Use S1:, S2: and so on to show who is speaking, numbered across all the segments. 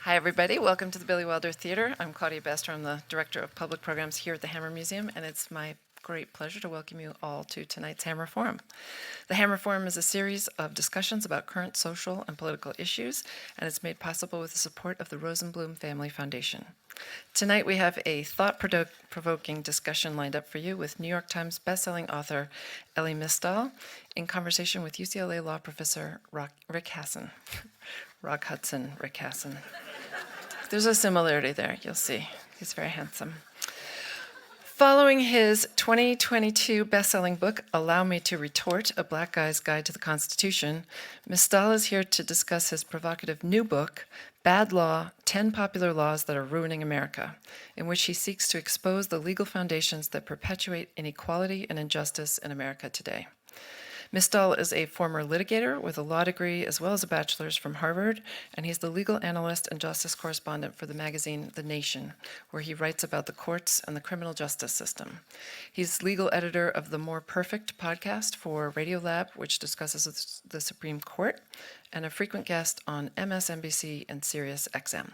S1: Hi, everybody. Welcome to the Billy Wilder Theater. I'm Claudia Bester. I'm the Director of Public Programs here at the Hammer Museum, and it's my great pleasure to welcome you all to tonight's Hammer Forum. The Hammer Forum is a series of discussions about current social and political issues, and it's made possible with the support of the Rosenblum Family Foundation. Tonight we have a thought-provoking discussion lined up for you with New York Times bestselling author Elie Mystal in conversation with UCLA law professor Rick Hasen. Rock Hudson, Rick Hasen. There's a similarity there, you'll see. He's very handsome. Following his 2022 best-selling book, Allow Me to Retort, A Black Guy's Guide to the Constitution, Mystal is here to discuss his provocative new book, Bad Law, 10 Popular Laws That Are Ruining America, in which he seeks to expose the legal foundations that perpetuate inequality and injustice in America today. Mystal is a former litigator with a law degree as well as a bachelor's from Harvard, and he's the legal analyst and justice correspondent for the magazine The Nation, where he writes about the courts and the criminal justice system. He's legal editor of the More Perfect podcast for Radiolab, which discusses the Supreme Court, and a frequent guest on MSNBC and Sirius XM.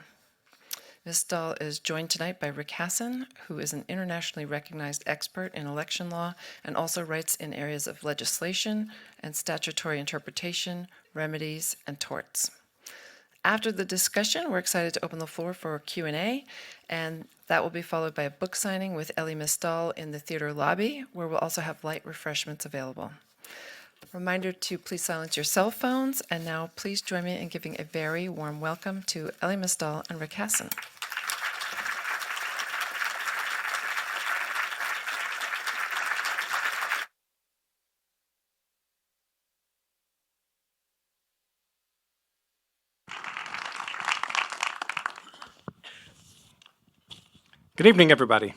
S1: Mystal is joined tonight by Rick Hasen, who is an internationally recognized expert in election law and also writes in areas of legislation and statutory interpretation, remedies, and torts. After the discussion, we're excited to open the floor for Q&A, and that will be followed by a book signing with Elie Mystal in the theater lobby, where we'll also have light refreshments available. Reminder to please silence your cell phones, and now please join me in giving a very warm welcome to Elie Mystal and Rick Hasen.
S2: Good evening, everybody.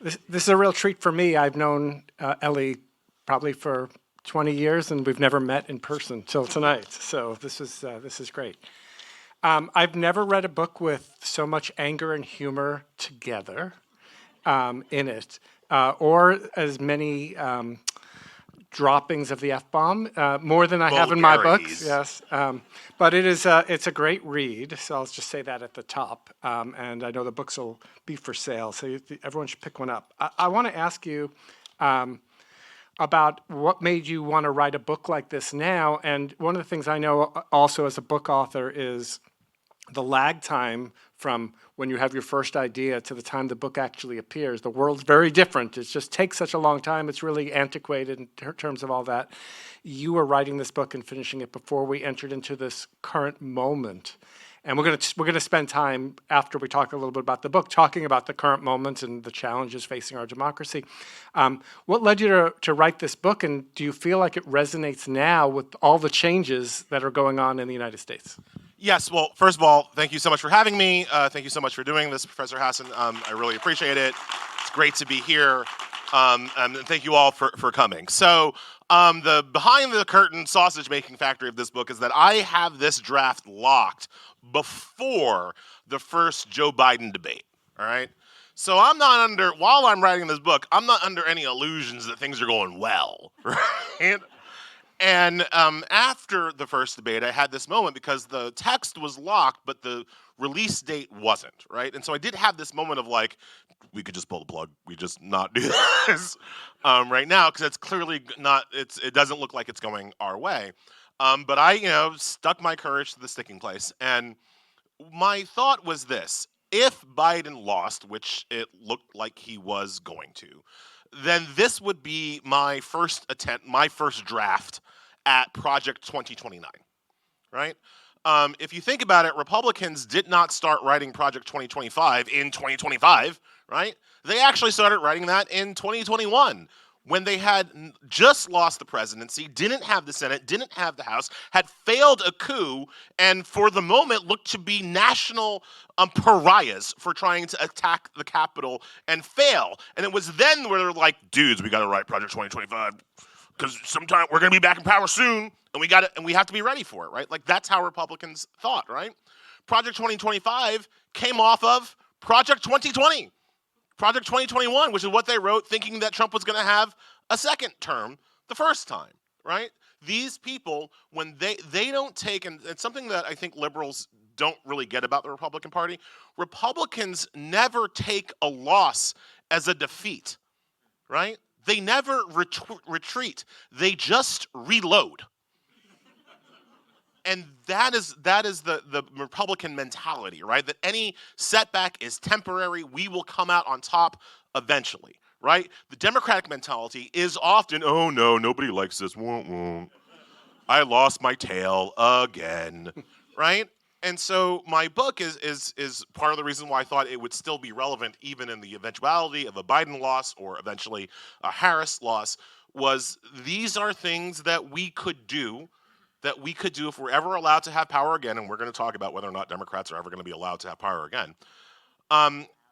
S2: This is a real treat for me. I've known Elie probably for 20 years, and we've never met in person till tonight. So this is great. I've never read a book with so much anger and humor together in it, or as many droppings of the F-bomb, more than I have in my books. Yes, but it's a great read. So I'll just say that at the top. And I know the books will be for sale, so everyone should pick one up. I want to ask you about what made you want to write a book like this now. And one of the things I know also as a book author is the lag time from when you have your first idea to the time the book actually appears. The world's very different. It just takes such a long time. It's really antiquated in terms of all that. You were writing this book and finishing it before we entered into this current moment. And we're gonna spend time after we talk a little bit about the book, talking about the current moment and the challenges facing our democracy. What led you to write this book, and do you feel like it resonates now with all the changes that are going on in the United States?
S3: Yes, well, first of all, thank you so much for having me. Thank you so much for doing this, Professor Hasen. I really appreciate it. It's great to be here. And thank you all for coming. So the behind the curtain sausage making factory of this book is that I have this draft locked before the first Joe Biden debate, all right? So while I'm writing this book, I'm not under any illusions that things are going well, right? And after the first debate, I had this moment because the text was locked, but the release date wasn't, right? And so I did have this moment of like, we could just pull the plug. We just not do this right now because it's clearly not. It doesn't look like it's going our way. But I, stuck my courage to the sticking place, and my thought was this: if Biden lost, which it looked like he was going to, then this would be my first attempt, my first draft at Project 2029, right? If you think about it, Republicans did not start writing Project 2025 in 2025, right? They actually started writing that in 2021 when they had just lost the presidency, didn't have the Senate, didn't have the House, had failed a coup, and for the moment looked to be national pariahs for trying to attack the Capitol and fail. And it was then where they're like, dudes, we got to write Project 2025 because sometime we're going to be back in power soon, and we have to be ready for it, right? Like that's how Republicans thought, right? Project 2025 came off of Project 2020. Project 2021, which is what they wrote, thinking that Trump was going to have a second term the first time, right? These people, when they don't take, and it's something that I think liberals don't really get about the Republican Party. Republicans never take a loss as a defeat, right? They never retreat. They just reload. And that is the Republican mentality, right? That any setback is temporary. We will come out on top eventually, right? The Democratic mentality is often, oh no, nobody likes this. Won't, won't. I lost my tail again, right? And so my book is part of the reason why I thought it would still be relevant even in the eventuality of a Biden loss or eventually a Harris loss, was these are things that we could do if we're ever allowed to have power again, and we're going to talk about whether or not Democrats are ever going to be allowed to have power again.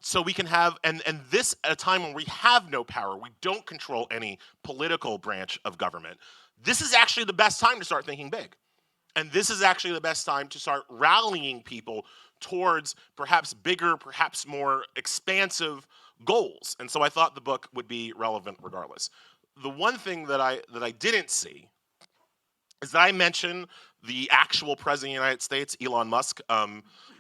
S3: So we can have, and this at a time when we have no power, we don't control any political branch of government. This is actually the best time to start thinking big. And this is actually the best time to start rallying people towards perhaps bigger, perhaps more expansive goals. And so I thought the book would be relevant regardless. The one thing that I didn't see is that I mention the actual president of the United States, Elon Musk,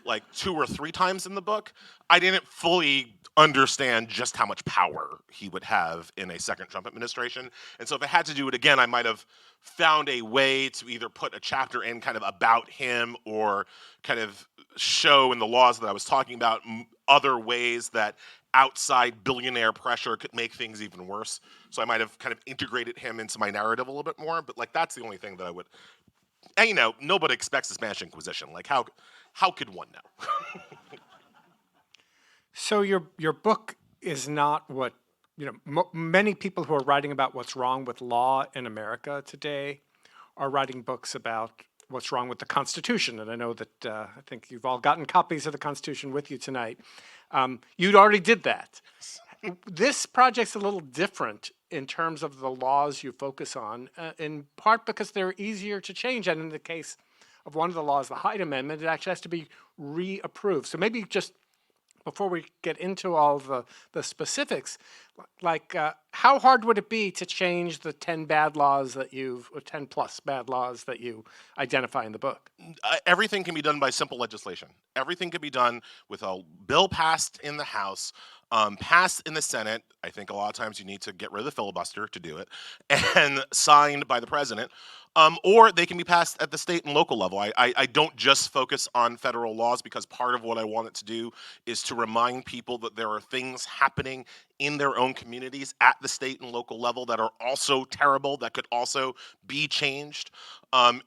S3: like 2 or 3 times in the book. I didn't fully understand just how much power he would have in a second Trump administration. And so if I had to do it again, I might have found a way to either put a chapter in kind of about him or kind of show in the laws that I was talking about other ways that outside billionaire pressure could make things even worse. So I might have kind of integrated him into my narrative a little bit more, but like that's the only thing that I would, and you know, nobody expects the Spanish Inquisition. Like how could one know?
S2: So your book is not what, you know, many people who are writing about what's wrong with law in America today are writing books about what's wrong with the Constitution. And I know that I think you've all gotten copies of the Constitution with you tonight. You already did that. This project's a little different in terms of the laws you focus on, in part because they're easier to change. And in the case of one of the laws, the Hyde Amendment, it actually has to be reapproved. So maybe just before we get into all the specifics, like how hard would it be to change the 10 bad laws that or 10 plus bad laws that you identify in the book?
S3: Everything can be done by simple legislation. Everything can be done with a bill passed in the House, passed in the Senate. I think a lot of times you need to get rid of the filibuster to do it, and signed by the president. Or they can be passed at the state and local level. I don't just focus on federal laws because part of what I want it to do is to remind people that there are things happening in their own communities at the state and local level that are also terrible, that could also be changed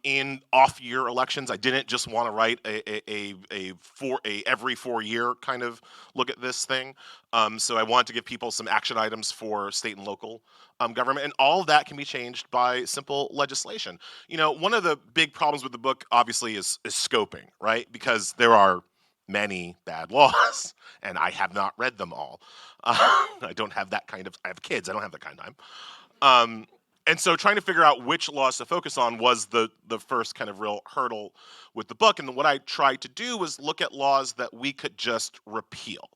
S3: in off-year elections. I didn't just want to write a every 4-year kind of look at this thing. So I wanted to give people some action items for state and local government, and all of that can be changed by simple legislation. You know, one of the big problems with the book, obviously, is scoping, right? Because there are many bad laws, and I have not read them all. I don't have that kind of, I have kids, I don't have that kind of time. And so trying to figure out which laws to focus on was the first kind of real hurdle with the book. And what I tried to do was look at laws that we could just repeal.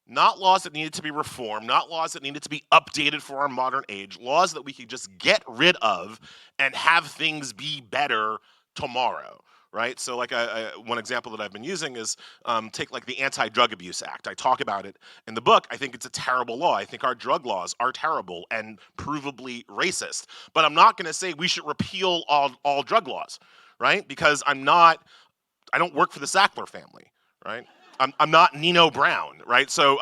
S3: Not laws that needed to be reformed, not laws that needed to be updated for our modern age, laws that we could just get rid of and have things be better tomorrow, right? So like one example that I've been using is take like the Anti-Drug Abuse Act. I talk about it in the book. I think it's a terrible law. I think our drug laws are terrible and provably racist. But I'm not going to say we should repeal all drug laws, right? Because I don't work for the Sackler family, right? I'm not Nino Brown, right? So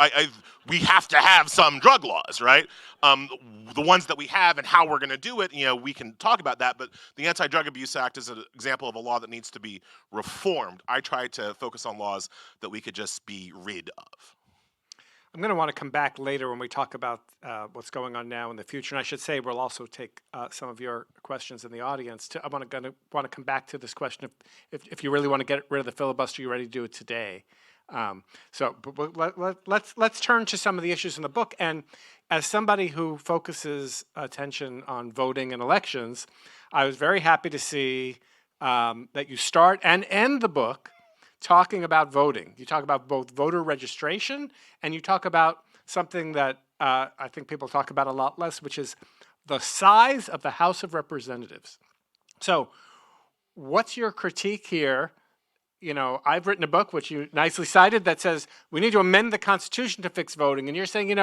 S3: we have to have some drug laws, right? The ones that we have and how we're going to do it, you know, we can talk about that. But the Anti-Drug Abuse Act is an example of a law that needs to be reformed. I tried to focus on laws that we could just be rid of.
S2: I'm going to want to come back later when we talk about what's going on now in the future. And I should say we'll also take some of your questions in the audience. I want to come back to this question. If you really want to get rid of the filibuster, you're ready to do it today. But let's turn to some of the issues in the book. And as somebody who focuses attention on voting and elections, I was very happy to see that you start and end the book talking about voting. You talk about both voter registration and you talk about something that I think people talk about a lot less, which is the size of the House of Representatives. So what's your critique here? I've written a book, which you nicely cited, that says we need to amend the Constitution to fix voting. And you're saying,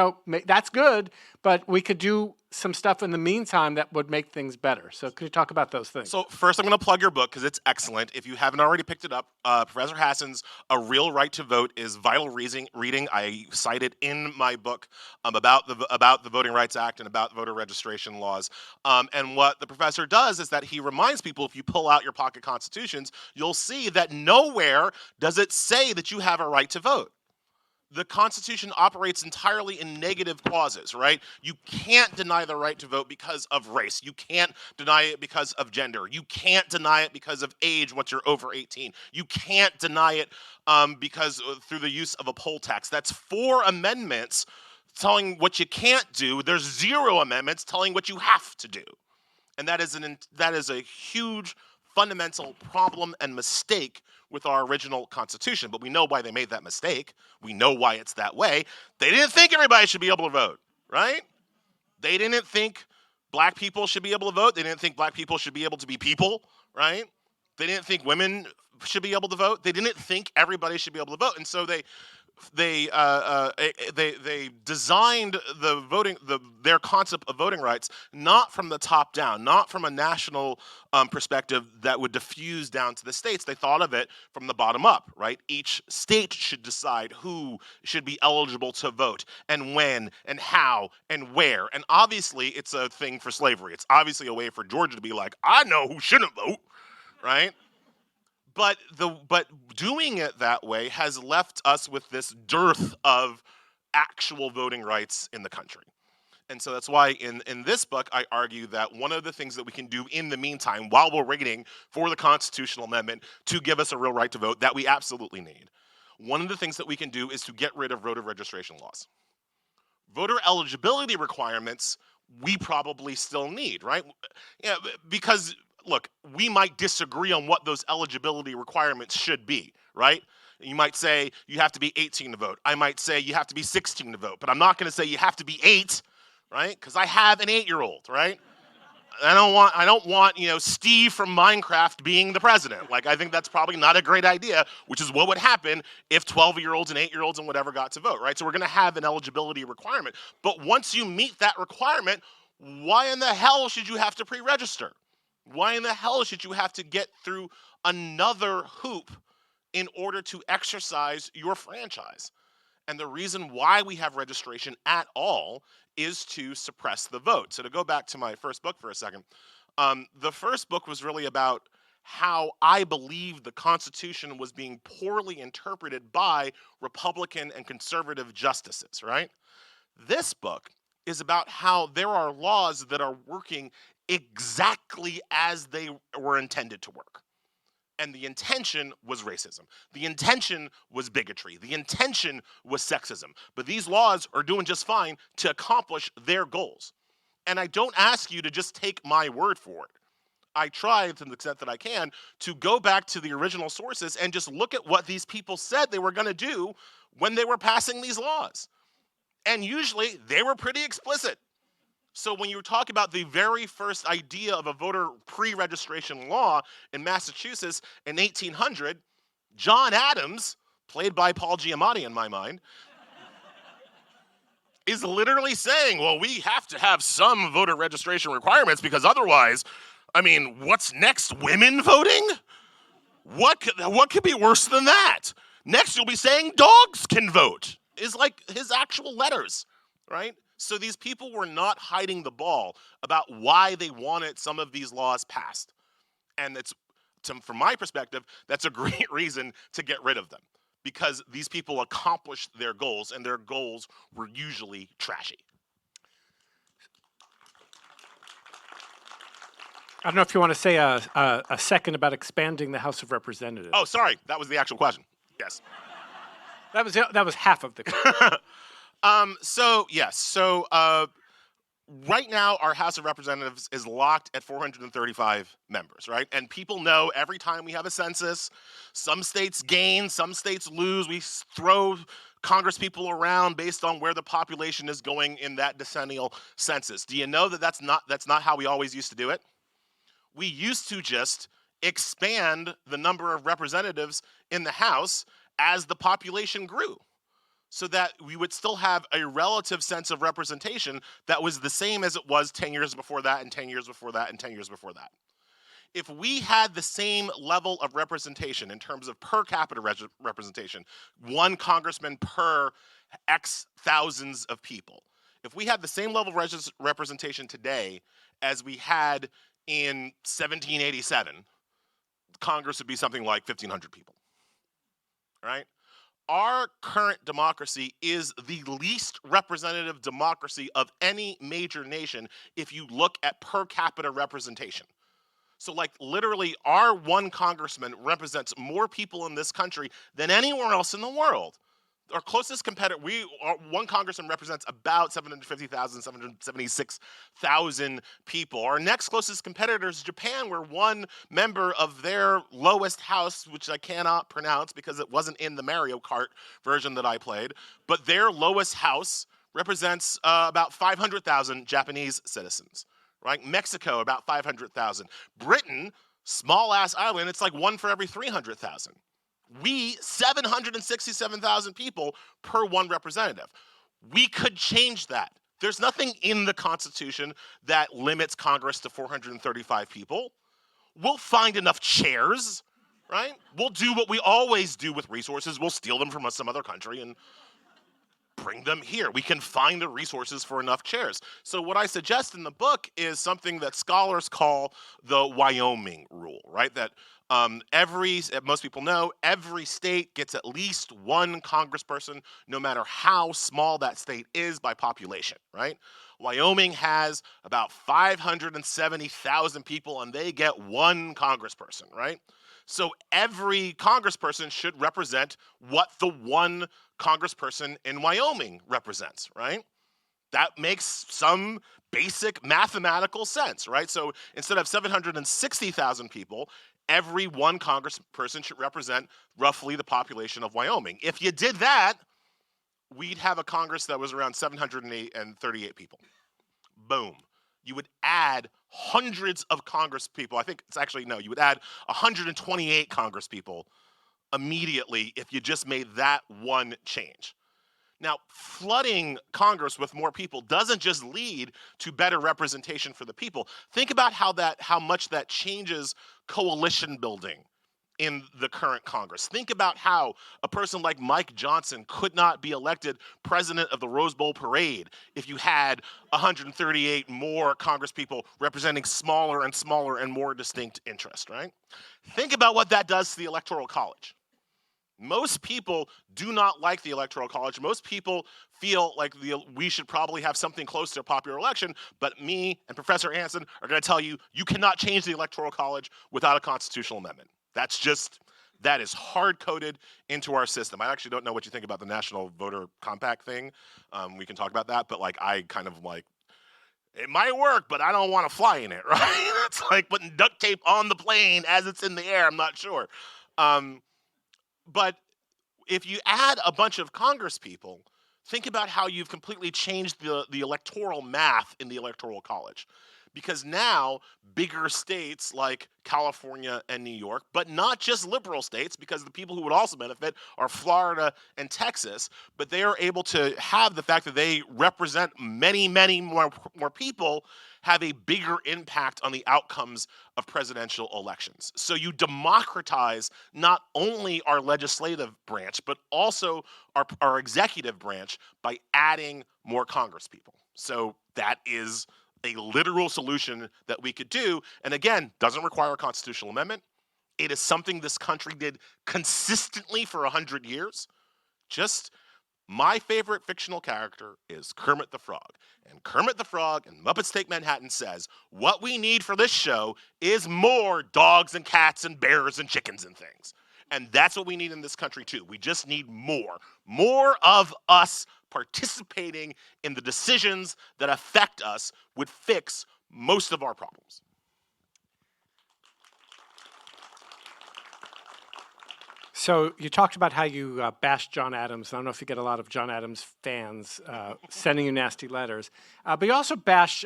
S2: that's good, but we could do some stuff in the meantime that would make things better. So could you talk about those things?
S3: So first, I'm going to plug your book because it's excellent. If you haven't already picked it up, Professor Hasen's A Real Right to Vote is vital reading. I cite it in my book about the Voting Rights Act and about voter registration laws. And what the professor does is that he reminds people, if you pull out your pocket constitutions, you'll see that nowhere does it say that you have a right to vote. The Constitution operates entirely in negative clauses, right? You can't deny the right to vote because of race. You can't deny it because of gender. You can't deny it because of age once you're over 18. You can't deny it because through the use of a poll tax. That's 4 amendments telling what you can't do. There's 0 amendments telling what you have to do. And that is a huge fundamental problem and mistake with our original Constitution. But we know why they made that mistake. We know why it's that way. They didn't think everybody should be able to vote, right? They didn't think black people should be able to vote. They didn't think black people should be able to be people, right? They didn't think women should be able to vote. They didn't think everybody should be able to vote. And so they designed their concept of voting rights not from the top down, not from a national perspective that would diffuse down to the states. They thought of it from the bottom up, right? Each state should decide who should be eligible to vote and when and how and where. And obviously, it's a thing for slavery. It's obviously a way for Georgia to be like, I know who shouldn't vote, right? But doing it that way has left us with this dearth of actual voting rights in the country. And so that's why in this book, I argue that one of the things that we can do in the meantime, while we're waiting for the constitutional amendment to give us a real right to vote that we absolutely need, one of the things that we can do is to get rid of voter registration laws. Voter eligibility requirements, we probably still need, right? Yeah, because look, we might disagree on what those eligibility requirements should be, right? You might say you have to be 18 to vote. I might say you have to be 16 to vote, but I'm not going to say you have to be 8, right? Because I have an 8-year-old, right? I don't want Steve from Minecraft being the president. Like, I think that's probably not a great idea, which is what would happen if 12-year-olds and 8-year-olds and whatever got to vote, right? So we're going to have an eligibility requirement. But once you meet that requirement, why in the hell should you have to pre-register? Why in the hell should you have to get through another hoop in order to exercise your franchise? And the reason why we have registration at all is to suppress the vote. So to go back to my first book for a second, the first book was really about how I believe the Constitution was being poorly interpreted by Republican and conservative justices, right? This book is about how there are laws that are working exactly as they were intended to work. And the intention was racism. The intention was bigotry. The intention was sexism. But these laws are doing just fine to accomplish their goals. And I don't ask you to just take my word for it. I try, to the extent that I can, to go back to the original sources and just look at what these people said they were going to do when they were passing these laws. And usually, they were pretty explicit. So when you talk about the very first idea of a voter pre-registration law in Massachusetts in 1800, John Adams, played by Paul Giamatti in my mind, is literally saying, well, we have to have some voter registration requirements because otherwise, what's next? Women voting? What could be worse than that? Next, you'll be saying dogs can vote, is like his actual letters, right? So these people were not hiding the ball about why they wanted some of these laws passed. And from my perspective, that's a great reason to get rid of them, because these people accomplished their goals, and their goals were usually trashy.
S2: I don't know if you want to say a second about expanding the House of Representatives.
S3: Oh, sorry. That was the actual question. Yes.
S2: That was half of the question.
S3: Right now, our House of Representatives is locked at 435 members, right? And people know every time we have a census, some states gain, some states lose. We throw Congress people around based on where the population is going in that decennial census. Do you know that that's not how we always used to do it? We used to just expand the number of representatives in the House as the population grew, so that we would still have a relative sense of representation that was the same as it was 10 years before that, and 10 years before that, and 10 years before that. If we had the same level of representation in terms of per capita representation, one congressman per X thousands of people, if we had the same level of representation today as we had in 1787, Congress would be something like 1,500 people, right? Our current democracy is the least representative democracy of any major nation if you look at per capita representation. So like literally our one congressman represents more people in this country than anywhere else in the world. Our closest competitor, one congressman represents about 750,000, 776,000 people. Our next closest competitor is Japan, where one member of their lowest house, which I cannot pronounce because it wasn't in the Mario Kart version that I played, but their lowest house represents about 500,000 Japanese citizens. Right? Mexico, about 500,000. Britain, small ass island, it's like one for every 300,000. We, 767,000 people per one representative. We could change that. There's nothing in the Constitution that limits Congress to 435 people. We'll find enough chairs, right? We'll do what we always do with resources. We'll steal them from some other country and bring them here. We can find the resources for enough chairs. So what I suggest in the book is something that scholars call the Wyoming rule, right? That most people know, every state gets at least one congressperson, no matter how small that state is by population, right? Wyoming has about 570,000 people and they get one congressperson, right? So every congressperson should represent what the one congressperson in Wyoming represents, right? That makes some basic mathematical sense, right? So instead of 760,000 people, every one congressperson should represent roughly the population of Wyoming. If you did that, we'd have a Congress that was around 738 people. Boom. You would add hundreds of Congress people. I think it's actually, no, you would add 128 Congress people immediately if you just made that one change. Now, flooding Congress with more people doesn't just lead to better representation for the people. Think about how much that changes coalition building in the current Congress. Think about how a person like Mike Johnson could not be elected president of the Rose Bowl parade if you had 138 more Congress people representing smaller and smaller and more distinct interests, right? Think about what that does to the Electoral College. Most people do not like the Electoral College. Most people feel like we should probably have something close to a popular election, but me and Professor Hasen are going to tell you, you cannot change the Electoral College without a constitutional amendment. That is hard-coded into our system. I actually don't know what you think about the National Voter Compact thing. We can talk about that, but like I kind of like, it might work, but I don't want to fly in it, right? It's like putting duct tape on the plane as it's in the air. I'm not sure. But if you add a bunch of Congress people, think about how you've completely changed the electoral math in the Electoral College. Because now bigger states like California and New York, but not just liberal states, because the people who would also benefit are Florida and Texas, but they are able to have the fact that they represent many, many more people have a bigger impact on the outcomes of presidential elections. So you democratize not only our legislative branch, but also our executive branch by adding more Congress people. So that is a literal solution that we could do. And again, doesn't require a constitutional amendment. It is something this country did consistently for 100 years. Just my favorite fictional character is Kermit the Frog. And Kermit the Frog in Muppets Take Manhattan says, what we need for this show is more dogs and cats and bears and chickens and things. And that's what we need in this country too. We just need more of us participating in the decisions that affect us would fix most of our problems.
S2: So you talked about how you bashed John Adams. I don't know if you get a lot of John Adams fans sending you nasty letters. But you also bash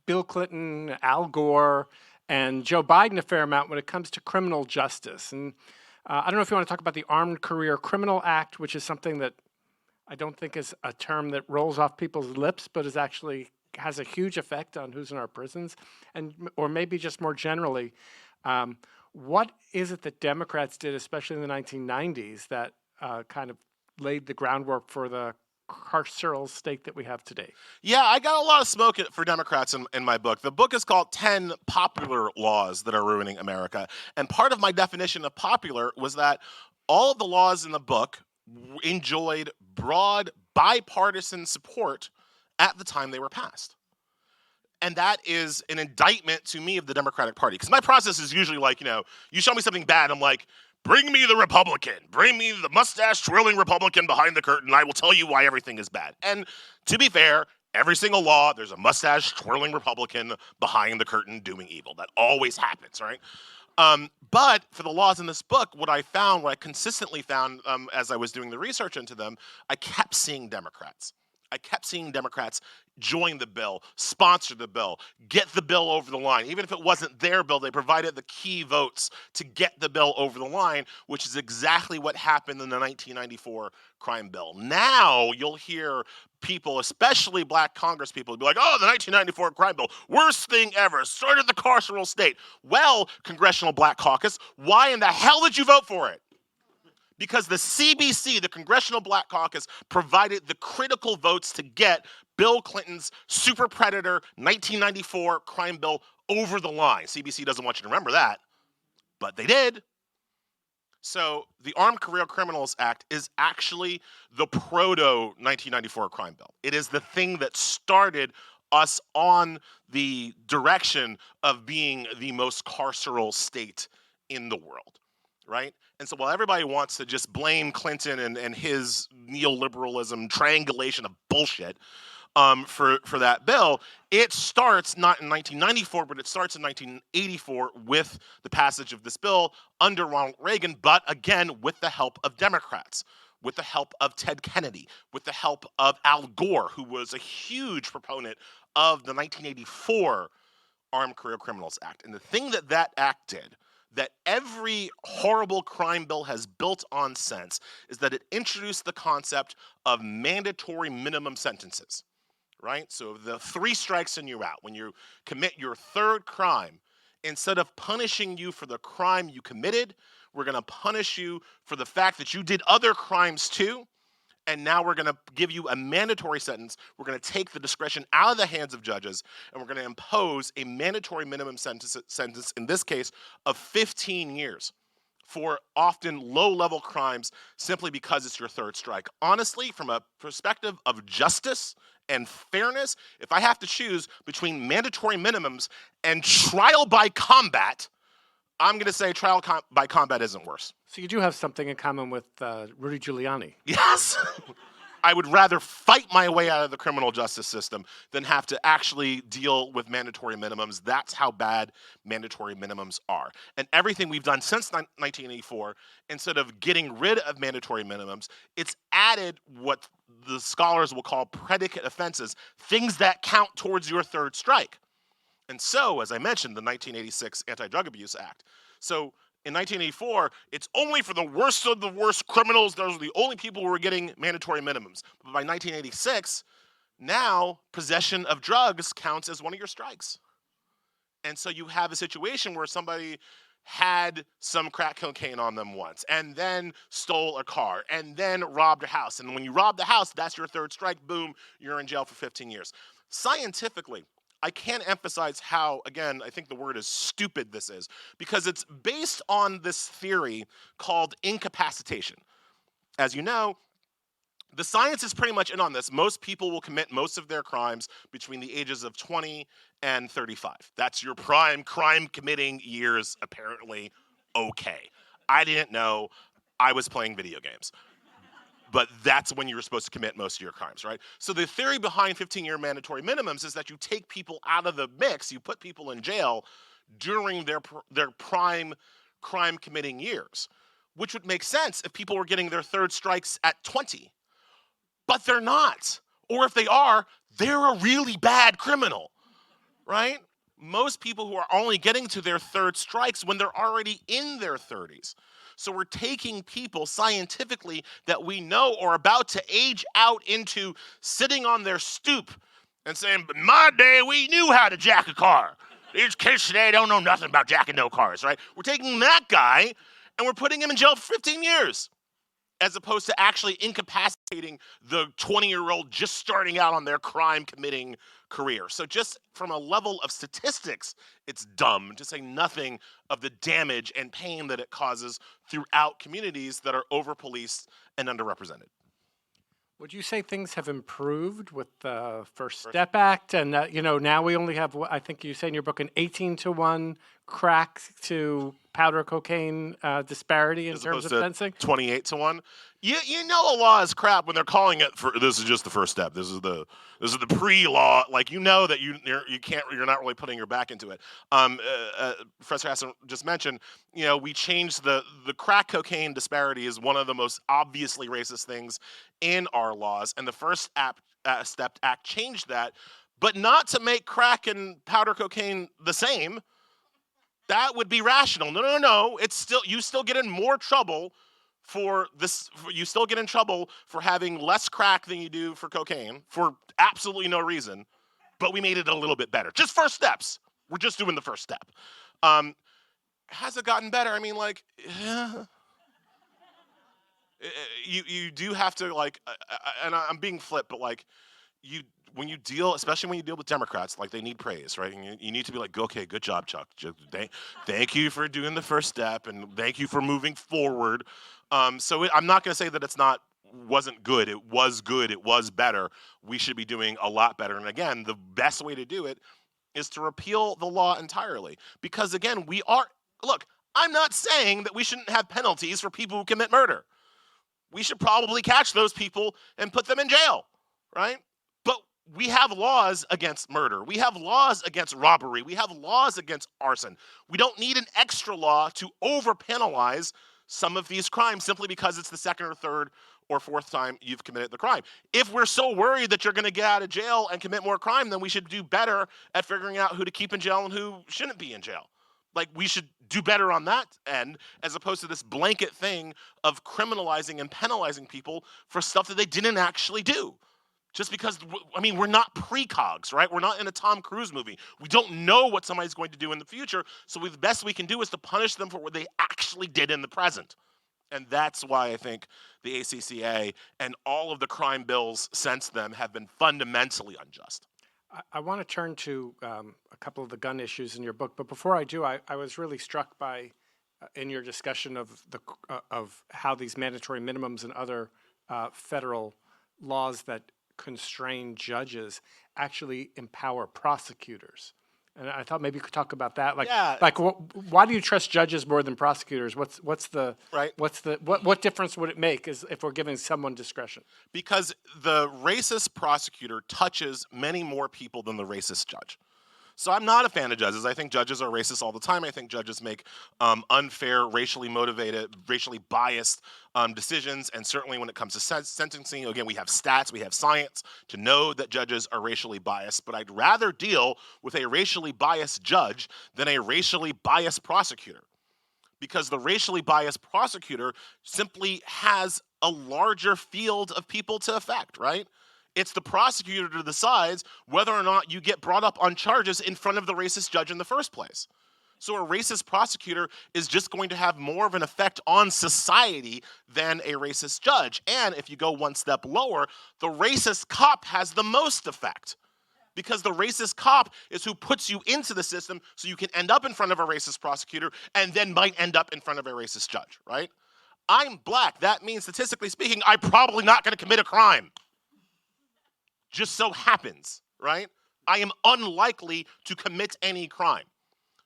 S2: Bill Clinton, Al Gore, and Joe Biden a fair amount when it comes to criminal justice. And I don't know if you want to talk about the Armed Career Criminal Act, which is something that I don't think is a term that rolls off people's lips, but is actually has a huge effect on who's in our prisons, and or maybe just more generally, what is it that Democrats did, especially in the 1990s, that kind of laid the groundwork for the carceral state that we have today?
S3: Yeah, I got a lot of smoke for Democrats in my book. The book is called 10 Popular Laws That Are Ruining America. And part of my definition of popular was that all of the laws in the book enjoyed broad bipartisan support at the time they were passed. And that is an indictment to me of the Democratic Party. Because my process is usually like, you show me something bad, I'm like, bring me the Republican. Bring me the mustache-twirling Republican behind the curtain. I will tell you why everything is bad. And to be fair, every single law, there's a mustache-twirling Republican behind the curtain doing evil. That always happens, right? But for the laws in this book, what I consistently found as I was doing the research into them, I kept seeing Democrats. I kept seeing Democrats join the bill, sponsor the bill, get the bill over the line. Even if it wasn't their bill, they provided the key votes to get the bill over the line, which is exactly what happened in the 1994 crime bill. Now you'll hear people, especially black Congress people, be like, oh, the 1994 crime bill, worst thing ever, started the carceral state. Well, Congressional Black Caucus, why in the hell did you vote for it? Because the CBC, the Congressional Black Caucus, provided the critical votes to get Bill Clinton's super predator 1994 crime bill over the line. CBC doesn't want you to remember that, but they did. So the Armed Career Criminals Act is actually the proto-1994 crime bill. It is the thing that started us on the direction of being the most carceral state in the world, right? And so while everybody wants to just blame Clinton and his neoliberalism triangulation of bullshit for that bill, it starts not in 1994, but it starts in 1984 with the passage of this bill under Ronald Reagan, but again, with the help of Democrats, with the help of Ted Kennedy, with the help of Al Gore, who was a huge proponent of the 1984 Armed Career Criminals Act. And the thing that act did, that every horrible crime bill has built on since, is that it introduced the concept of mandatory minimum sentences, right? So the 3 strikes and you're out. When you commit your 3rd crime, instead of punishing you for the crime you committed, we're going to punish you for the fact that you did other crimes too. And now we're going to give you a mandatory sentence. We're going to take the discretion out of the hands of judges, and we're going to impose a mandatory minimum sentence, in this case, of 15 years for often low-level crimes simply because it's your 3rd strike. Honestly, from a perspective of justice and fairness, if I have to choose between mandatory minimums and trial by combat, I'm going to say trial by combat isn't worse.
S2: So you do have something in common with Rudy Giuliani.
S3: Yes. I would rather fight my way out of the criminal justice system than have to actually deal with mandatory minimums. That's how bad mandatory minimums are. And everything we've done since 1984, instead of getting rid of mandatory minimums, it's added what the scholars will call predicate offenses, things that count towards your 3rd strike. And so, as I mentioned, the 1986 Anti-Drug Abuse Act. So in 1984, it's only for the worst of the worst criminals. Those are the only people who were getting mandatory minimums. But by 1986, now possession of drugs counts as one of your strikes. And so you have a situation where somebody had some crack cocaine on them once, and then stole a car, and then robbed a house. And when you rob the house, that's your 3rd strike. Boom, you're in jail for 15 years. Scientifically, I can't emphasize how, again, I think the word is stupid this is, because it's based on this theory called incapacitation. As you know, the science is pretty much in on this. Most people will commit most of their crimes between the ages of 20 and 35. That's your prime crime committing years, apparently. Okay. I didn't know. I was playing video games. But that's when you're supposed to commit most of your crimes, right? So the theory behind 15-year mandatory minimums is that you take people out of the mix, you put people in jail during their prime crime-committing years, which would make sense if people were getting their 3rd strikes at 20. But they're not. Or if they are, they're a really bad criminal, right? most people who are only getting to their third strikes when they're already in their 30s. So we're taking people scientifically that we know are about to age out into sitting on their stoop and saying, "But in my day, we knew how to jack a car. These kids today don't know nothing about jacking no cars," right? We're taking that guy and we're putting him in jail for 15 years. As opposed to actually incapacitating the 20-year-old just starting out on their crime committing career. So just from a level of statistics, it's dumb, to say nothing of the damage and pain that it causes throughout communities that are over-policed and underrepresented.
S2: Would you say things have improved with the First Step Act? And, now we only have, I think you say in your book, an 18-to-1 crack to powder cocaine disparity in terms of sentencing?
S3: 28-to-1. You know a law is crap when they're calling it for this is just the first step. This is the pre-law. Like, you know that you're not really putting your back into it. Professor Hasen just mentioned, we changed the crack cocaine disparity is one of the most obviously racist things in our laws, and the First Step Act changed that, but not to make crack and powder cocaine the same. That would be rational. No. It's still, you still get in more trouble for this. You still get in trouble for having less crack than you do for cocaine for absolutely no reason. But we made it a little bit better. Just first steps. We're just doing the first step. Has it gotten better? I mean, you do have to, and I'm being flip, but especially when you deal with Democrats, they need praise, right? And you need to be like, okay, good job, Chuck. Thank you for doing the first step, and thank you for moving forward. So I'm not going to say that wasn't good. It was good. It was better. We should be doing a lot better. And again, the best way to do it is to repeal the law entirely. Because again, look, I'm not saying that we shouldn't have penalties for people who commit murder. We should probably catch those people and put them in jail, right? But we have laws against murder. We have laws against robbery. We have laws against arson. We don't need an extra law to over-penalize some of these crimes simply because it's the second or third or fourth time you've committed the crime. If we're so worried that you're going to get out of jail and commit more crime, then we should do better at figuring out who to keep in jail and who shouldn't be in jail. We should do better on that end, as opposed to this blanket thing of criminalizing and penalizing people for stuff that they didn't actually do. Just because, we're not precogs, right? We're not in a Tom Cruise movie. We don't know what somebody's going to do in the future, so the best we can do is to punish them for what they actually did in the present. And that's why I think the ACCA and all of the crime bills since then have been fundamentally unjust.
S2: I want to turn to a couple of the gun issues in your book, but before I do, I was really struck by, in your discussion of how these mandatory minimums and other federal laws that constrain judges actually empower prosecutors. And I thought maybe you could talk about that. Why do you trust judges more than prosecutors? What difference would it make if we're giving someone discretion?
S3: Because the racist prosecutor touches many more people than the racist judge. So I'm not a fan of judges. I think judges are racist all the time. I think judges make unfair, racially motivated, racially biased decisions. And certainly when it comes to sentencing, again, we have stats, we have science to know that judges are racially biased. But I'd rather deal with a racially biased judge than a racially biased prosecutor. Because the racially biased prosecutor simply has a larger field of people to affect, right? It's the prosecutor who decides whether or not you get brought up on charges in front of the racist judge in the first place. So a racist prosecutor is just going to have more of an effect on society than a racist judge. And if you go one step lower, the racist cop has the most effect. Because the racist cop is who puts you into the system so you can end up in front of a racist prosecutor and then might end up in front of a racist judge, right? I'm black. That means, statistically speaking, I'm probably not going to commit a crime. Just so happens, right? I am unlikely to commit any crime.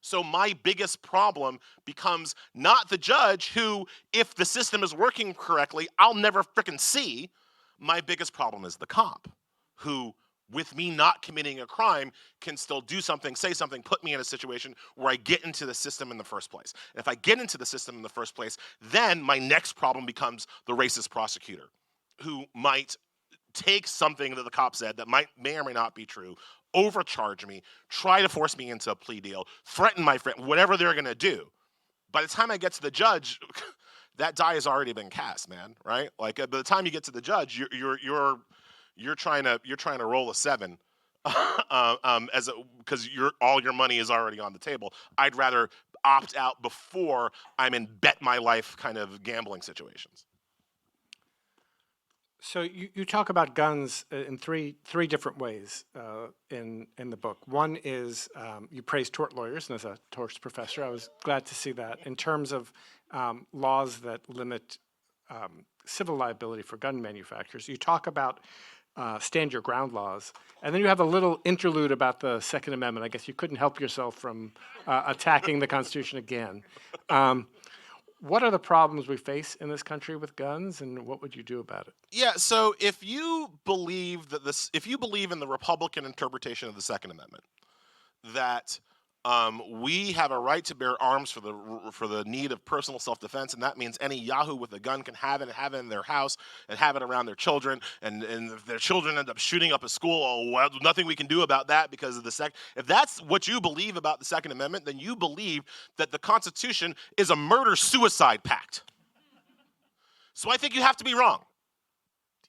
S3: So my biggest problem becomes not the judge who, if the system is working correctly, I'll never frickin' see. My biggest problem is the cop who, with me not committing a crime, can still do something, say something, put me in a situation where I get into the system in the first place. And if I get into the system in the first place, then my next problem becomes the racist prosecutor who might take something that the cop said that may or may not be true, overcharge me, try to force me into a plea deal, threaten my friend, whatever they're going to do. By the time I get to the judge, that die has already been cast, man. Right? Like by the time you get to the judge, you're trying to roll a 7, because all your money is already on the table. I'd rather opt out before I'm in bet my life kind of gambling situations.
S2: So you talk about guns in three different ways in the book. One is you praise tort lawyers, and as a torts professor, I was glad to see that in terms of laws that limit civil liability for gun manufacturers. You talk about stand your ground laws, and then you have a little interlude about the Second Amendment. I guess you couldn't help yourself from attacking the Constitution again. What are the problems we face in this country with guns, and what would you do about it?
S3: Yeah, so if you believe in the Republican interpretation of the Second Amendment, that we have a right to bear arms for the need of personal self-defense, and that means any yahoo with a gun can have it in their house and have it around their children, and if their children end up shooting up a school, well, nothing we can do about that because of the if that's what you believe about the Second Amendment, then you believe that the Constitution is a murder-suicide pact. So I think you have to be wrong.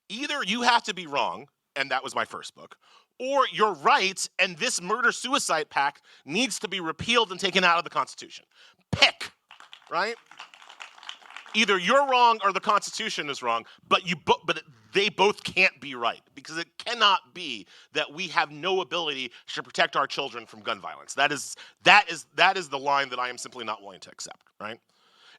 S3: Either you have to be wrong, and that was my first book, or you're right, and this murder-suicide pact needs to be repealed and taken out of the Constitution. Pick, right? Either you're wrong or the Constitution is wrong, but they both can't be right, because it cannot be that we have no ability to protect our children from gun violence. That is the line that I am simply not willing to accept, right?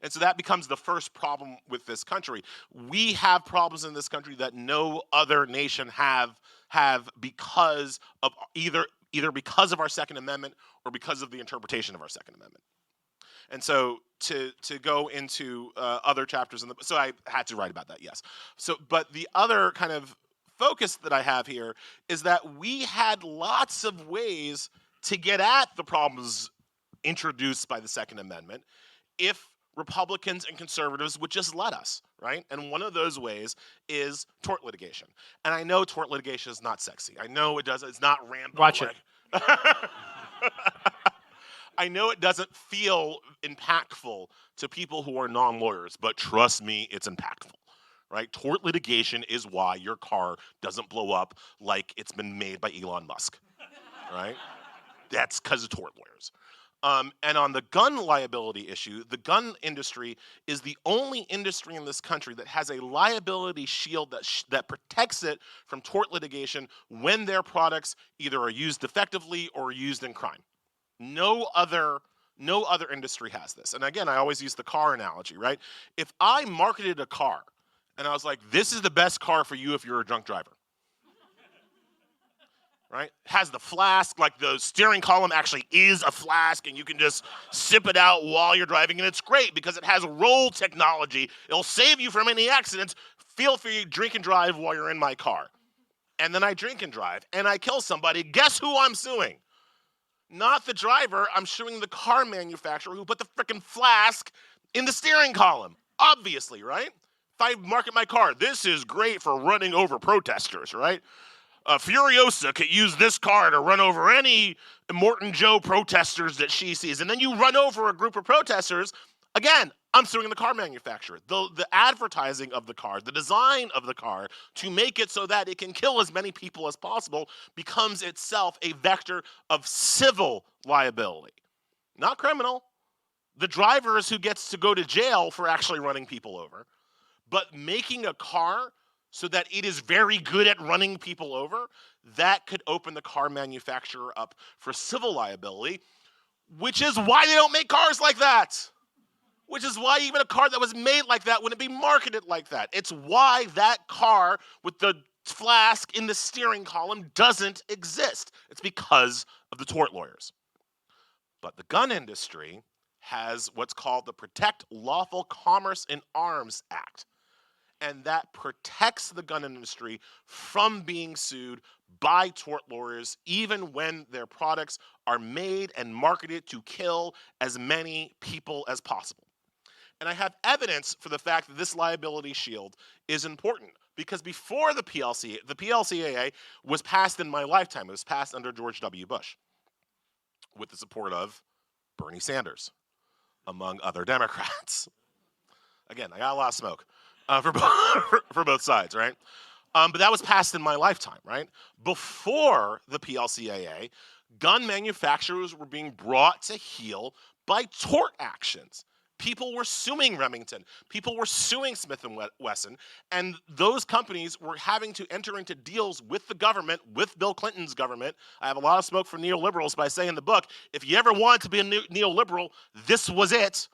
S3: And so that becomes the first problem with this country. We have problems in this country that no other nation have because of either because of our Second Amendment or because of the interpretation of our Second Amendment. And so to go into other chapters so I had to write about that, yes. So, but the other kind of focus that I have here is that we had lots of ways to get at the problems introduced by the Second Amendment if Republicans and conservatives would just let us, right? And one of those ways is tort litigation. And I know tort litigation is not sexy. I know it's not Rambo.
S2: Watch it.
S3: I know it doesn't feel impactful to people who are non-lawyers, but trust me, it's impactful, right? Tort litigation is why your car doesn't blow up like it's been made by Elon Musk, right? That's because of tort lawyers. And on the gun liability issue, the gun industry is the only industry in this country that has a liability shield that protects it from tort litigation when their products either are used effectively or used in crime. No other industry has this. And again, I always use the car analogy, right? If I marketed a car and I was like, this is the best car for you if you're a drunk driver, right? Has the flask, like the steering column actually is a flask and you can just sip it out while you're driving, and it's great because it has roll technology. It'll save you from any accidents. Feel free to drink and drive while you're in my car. And then I drink and drive and I kill somebody. Guess who I'm suing? Not the driver. I'm suing the car manufacturer who put the frickin' flask in the steering column. Obviously, right? If I market my car, this is great for running over protesters, right? Furiosa could use this car to run over any Morton Joe protesters that she sees. And then you run over a group of protesters. Again, I'm suing the car manufacturer. The advertising of the car, the design of the car to make it so that it can kill as many people as possible becomes itself a vector of civil liability. Not criminal. The driver is who gets to go to jail for actually running people over. But making a car so that it is very good at running people over, that could open the car manufacturer up for civil liability, which is why they don't make cars like that. Which is why even a car that was made like that wouldn't be marketed like that. It's why that car with the flask in the steering column doesn't exist. It's because of the tort lawyers. But the gun industry has what's called the Protect Lawful Commerce in Arms Act. And that protects the gun industry from being sued by tort lawyers, even when their products are made and marketed to kill as many people as possible. And I have evidence for the fact that this liability shield is important. Because before the PLCAA was passed in my lifetime. It was passed under George W. Bush with the support of Bernie Sanders, among other Democrats. Again, I got a lot of smoke for both sides, right? But that was passed in my lifetime, right? Before the PLCAA, gun manufacturers were being brought to heel by tort actions. People were suing Remington. People were suing Smith & Wesson. And those companies were having to enter into deals with the government, with Bill Clinton's government. I have a lot of smoke for neoliberals, but I say in the book, if you ever wanted to be a neoliberal, this was it.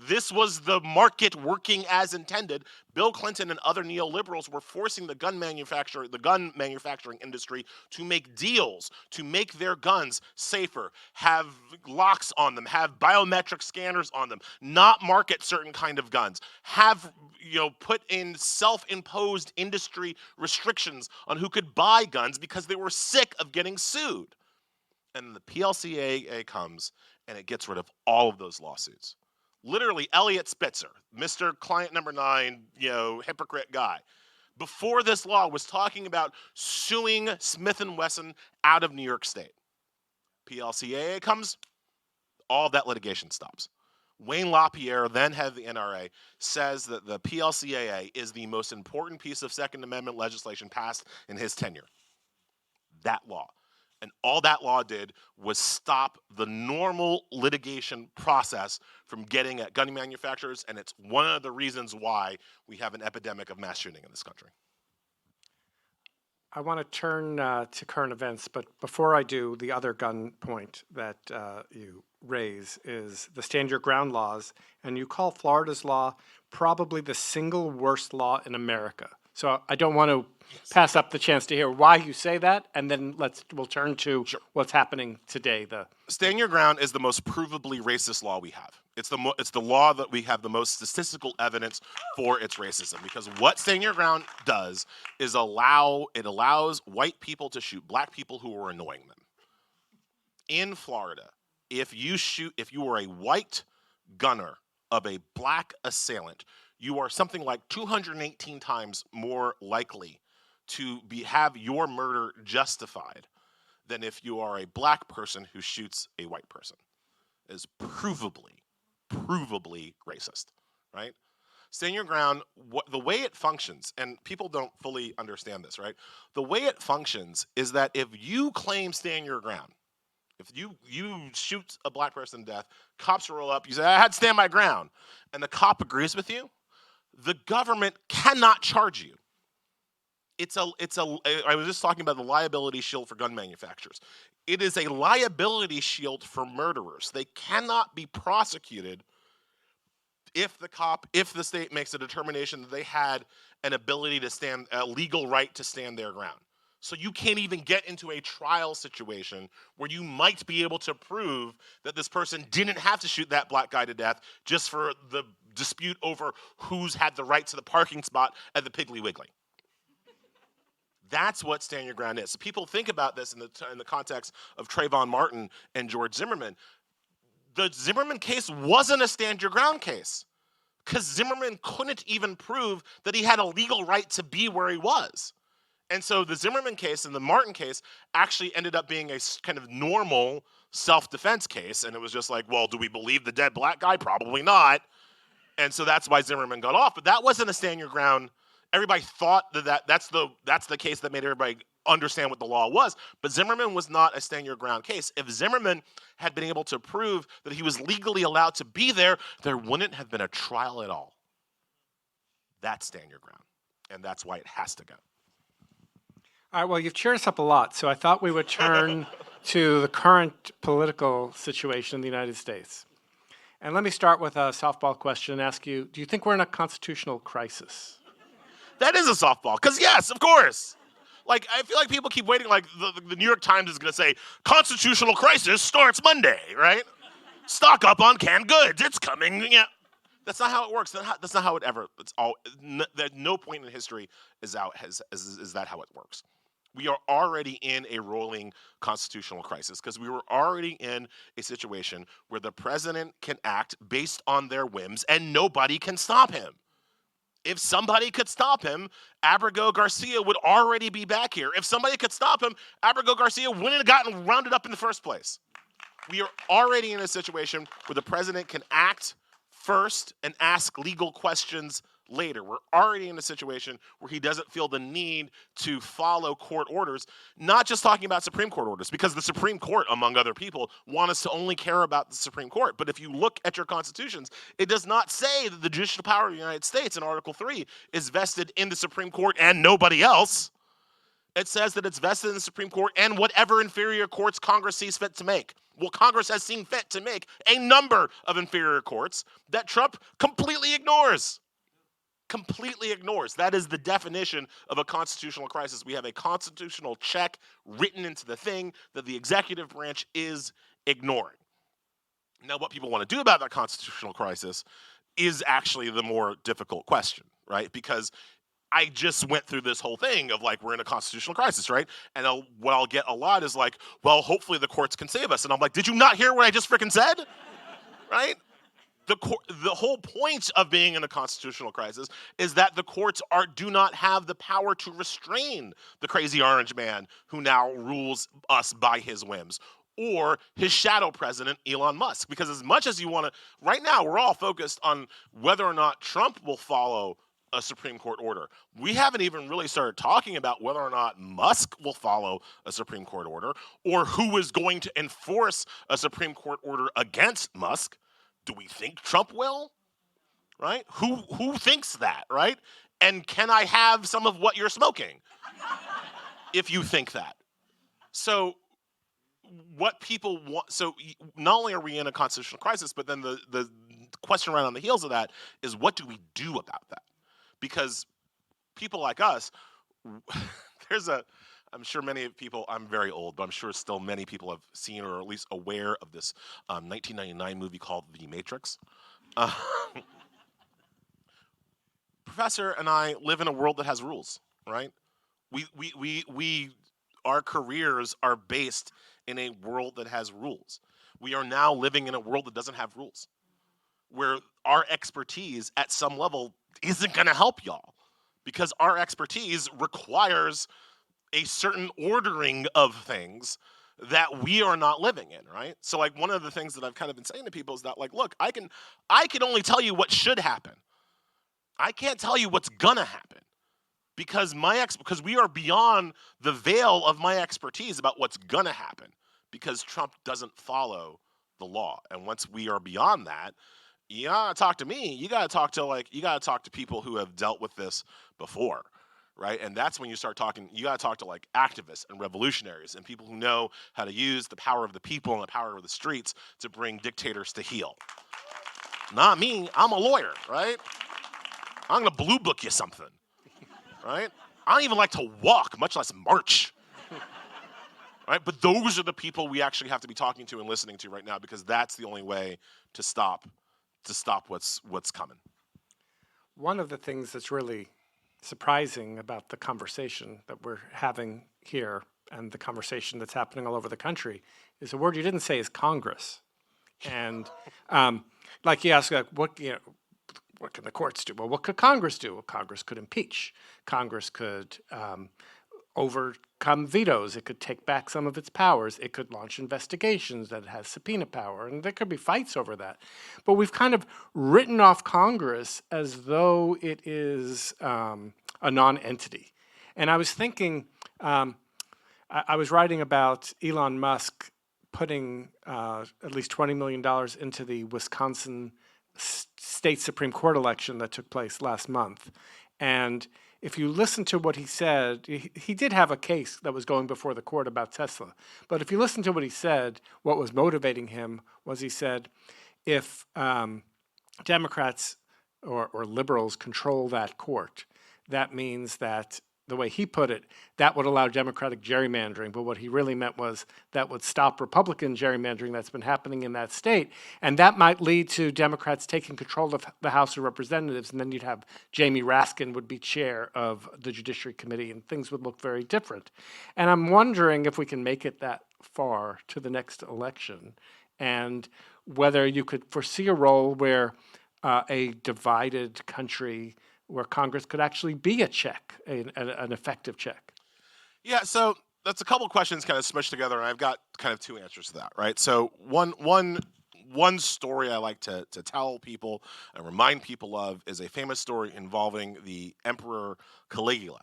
S3: This was the market working as intended. Bill Clinton and other neoliberals were forcing the gun manufacturing industry to make deals, to make their guns safer, have locks on them, have biometric scanners on them, not market certain kind of guns, have put in self-imposed industry restrictions on who could buy guns because they were sick of getting sued. And the PLCAA comes and it gets rid of all of those lawsuits. Literally, Elliot Spitzer, Mr. Client Number 9, hypocrite guy, before this law was talking about suing Smith & Wesson out of New York State. PLCAA comes, all of that litigation stops. Wayne LaPierre, then head of the NRA, says that the PLCAA is the most important piece of Second Amendment legislation passed in his tenure. That law. And all that law did was stop the normal litigation process from getting at gun manufacturers, and it's one of the reasons why we have an epidemic of mass shooting in this country.
S2: I want to turn to current events, but before I do, the other gun point that you raise is the stand your ground laws, and you call Florida's law probably the single worst law in America. So I don't want to pass up the chance to hear why you say that, and then we'll turn to what's happening today.
S3: Stand your ground is the most provably racist law we have. It's the law that we have the most statistical evidence for its racism, because what stand your ground does is allows white people to shoot black people who are annoying them. In Florida, if you are a white gunner of a black assailant, you are something like 218 times more likely to have your murder justified than if you are a black person who shoots a white person. It is provably racist, right? Stand your ground, the way it functions, and people don't fully understand this, right? The way it functions is that if you claim stand your ground, if you shoot a black person to death, cops roll up, you say, I had to stand my ground, and the cop agrees with you, the government cannot charge you. I was just talking about the liability shield for gun manufacturers. It is a liability shield for murderers. They cannot be prosecuted if the state makes a determination that they had an ability to stand, a legal right to stand their ground. So you can't even get into a trial situation where you might be able to prove that this person didn't have to shoot that black guy to death just for the dispute over who's had the right to the parking spot at the Piggly Wiggly. That's what stand your ground is. So people think about this in the context of Trayvon Martin and George Zimmerman. The Zimmerman case wasn't a stand your ground case because Zimmerman couldn't even prove that he had a legal right to be where he was. And so the Zimmerman case and the Martin case actually ended up being a kind of normal self-defense case. And it was just like, well, do we believe the dead black guy? Probably not. And so that's why Zimmerman got off. But that wasn't a stand your ground. Everybody thought that's the case that made everybody understand what the law was. But Zimmerman was not a stand your ground case. If Zimmerman had been able to prove that he was legally allowed to be there, there wouldn't have been a trial at all. That's stand your ground. And that's why it has to go.
S2: All right, well, you've cheered us up a lot, so I thought we would turn to the current political situation in the United States. And let me start with a softball question and ask you, do you think we're in a constitutional crisis?
S3: That is a softball, because yes, of course. Like, I feel like people keep waiting, like the New York Times is going to say, constitutional crisis starts Monday, right? Stock up on canned goods, it's coming, yeah. That's not how it works. That's not how it ever, at no point in history is that how it works. We are already in a rolling constitutional crisis because we were already in a situation where the president can act based on their whims and nobody can stop him. If somebody could stop him, Abrego Garcia would already be back here. If somebody could stop him, Abrego Garcia wouldn't have gotten rounded up in the first place. We are already in a situation where the president can act first and ask legal questions later. We're already in a situation where he doesn't feel the need to follow court orders, not just talking about Supreme Court orders, because the Supreme Court, among other people, want us to only care about the Supreme Court. But if you look at your constitutions, it does not say that the judicial power of the United States in Article 3 is vested in the Supreme Court and nobody else. It says that it's vested in the Supreme Court and whatever inferior courts Congress sees fit to make. Well, Congress has seen fit to make a number of inferior courts that Trump completely ignores. Completely ignores. That is the definition of a constitutional crisis. We have a constitutional check written into the thing that the executive branch is ignoring. Now, what people want to do about that constitutional crisis is actually the more difficult question, right? Because I just went through this whole thing of like, we're in a constitutional crisis, right? And what I'll get a lot is like, well, hopefully the courts can save us. And I'm like, did you not hear what I just freaking said? Right? The whole point of being in a constitutional crisis is that the courts do not have the power to restrain the crazy orange man who now rules us by his whims, or his shadow president, Elon Musk. Because as much as you want to, right now we're all focused on whether or not Trump will follow a Supreme Court order. We haven't even really started talking about whether or not Musk will follow a Supreme Court order, or who is going to enforce a Supreme Court order against Musk. Do we think Trump will? Right? Who thinks that, right? And can I have some of what you're smoking? If you think that. So what people want, so not only are we in a constitutional crisis, but then the question right on the heels of that is, what do we do about that? Because people like us, I'm sure many people, I'm very old, but I'm sure still many people have seen or at least aware of this 1999 movie called The Matrix. Professor and I live in a world that has rules, right? Our careers are based in a world that has rules. We are now living in a world that doesn't have rules, where our expertise at some level isn't going to help y'all, because our expertise requires a certain ordering of things that we are not living in, right? So like, one of the things that I've kind of been saying to people is that, like, look, I can only tell you what should happen. I can't tell you what's gonna happen, because because we are beyond the veil of my expertise about what's gonna happen, because Trump doesn't follow the law. And once we are beyond that, you gotta talk to me. You gotta talk to people who have dealt with this before, right? And that's when you start talking. You gotta talk to like activists and revolutionaries and people who know how to use the power of the people and the power of the streets to bring dictators to heel. Not me. I'm a lawyer, right? I'm gonna blue book you something, right? I don't even like to walk, much less march. Right? But those are the people we actually have to be talking to and listening to right now, because that's the only way to stop what's coming.
S2: One of the things that's really surprising about the conversation that we're having here and the conversation that's happening all over the country is a word you didn't say is Congress. And like you ask, like, what can the courts do? Well, what could Congress do? Well, Congress could impeach. Congress could overcome vetoes. It could take back some of its powers. It could launch investigations that has subpoena power, and there could be fights over that. But we've kind of written off Congress as though it is a non-entity. And I was thinking, I was writing about Elon Musk putting at least $20 million into the Wisconsin state Supreme Court election that took place last month. And if you listen to what he said, he did have a case that was going before the court about Tesla. But if you listen to what he said, what was motivating him was, he said, if Democrats or liberals control that court, that means that, the way he put it, that would allow Democratic gerrymandering. But what he really meant was that would stop Republican gerrymandering that's been happening in that state. And that might lead to Democrats taking control of the House of Representatives. And then you'd have Jamie Raskin would be chair of the Judiciary Committee, and things would look very different. And I'm wondering if we can make it that far to the next election, and whether you could foresee a role where a divided country where Congress could actually be a check, an effective check?
S3: Yeah, so that's a couple of questions kind of smushed together, and I've got kind of two answers to that, right? So one story I like to tell people and remind people of is a famous story involving the Emperor Caligula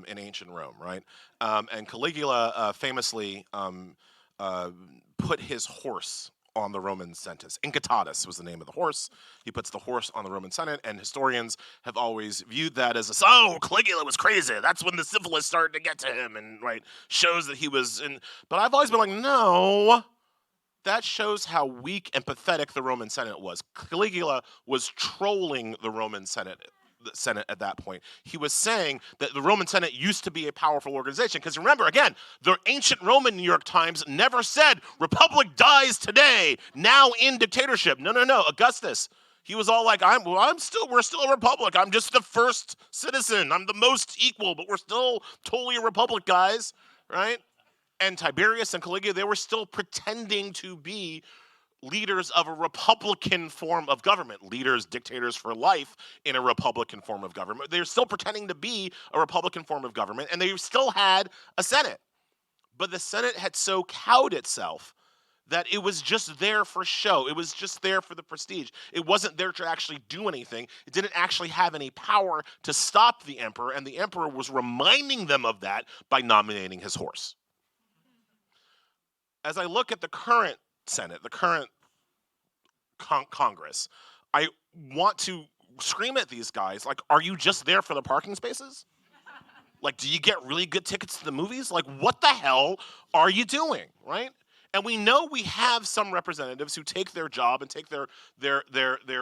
S3: in ancient Rome, right? And Caligula famously put his horse on the Roman Senate. Incitatus was the name of the horse. He puts the horse on the Roman Senate, and historians have always viewed that as Caligula was crazy. That's when the syphilis started to get to him, and right shows that he was in. But I've always been like, no, that shows how weak and pathetic the Roman Senate was. Caligula was trolling the Roman Senate at that point. He was saying that the Roman Senate used to be a powerful organization. Because remember, again, the ancient Roman New York Times never said, Republic dies today, now in dictatorship. No. Augustus, he was all like, we're still a republic. I'm just the first citizen. I'm the most equal, but we're still totally a republic, guys, right? And Tiberius and Caligula, they were still pretending to be leaders of a republican form of government, leaders, dictators for life in a republican form of government. They're still pretending to be a republican form of government, and they still had a Senate. But the Senate had so cowed itself that it was just there for show. It was just there for the prestige. It wasn't there to actually do anything. It didn't actually have any power to stop the emperor, and the emperor was reminding them of that by nominating his horse. As I look at the current Senate, the current Congress, I want to scream at these guys, like, are you just there for the parking spaces? Like, do you get really good tickets to the movies? Like, what the hell are you doing, right? And we know we have some representatives who take their job and take their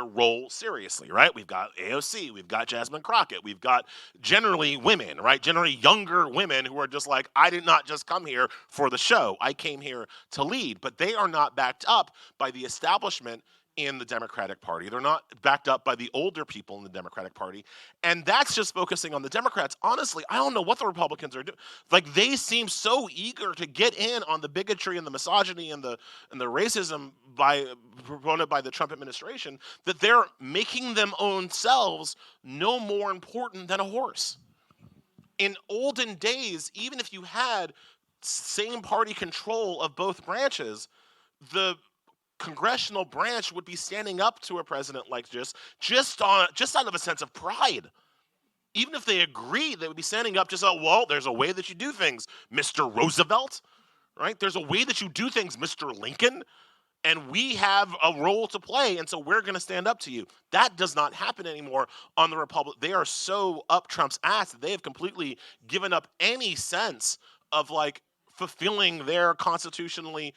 S3: role seriously, right? We've got AOC, we've got Jasmine Crockett, we've got generally women, right? Generally younger women who are just like, I did not just come here for the show. I came here to lead. But they are not backed up by the establishment in the Democratic Party. They're not backed up by the older people in the Democratic Party. And that's just focusing on the Democrats. Honestly, I don't know what the Republicans are doing. Like, they seem so eager to get in on the bigotry and the misogyny and the racism promoted by the Trump administration that they're making them own selves no more important than a horse. In olden days, even if you had same party control of both branches, the congressional branch would be standing up to a president like this just out of a sense of pride. Even if they agree, they would be standing up just well, there's a way that you do things, Mr. Roosevelt, right? There's a way that you do things, Mr. Lincoln, and we have a role to play, and so we're going to stand up to you. That does not happen anymore on the Republic. They are so up Trump's ass that they have completely given up any sense of like fulfilling their constitutionally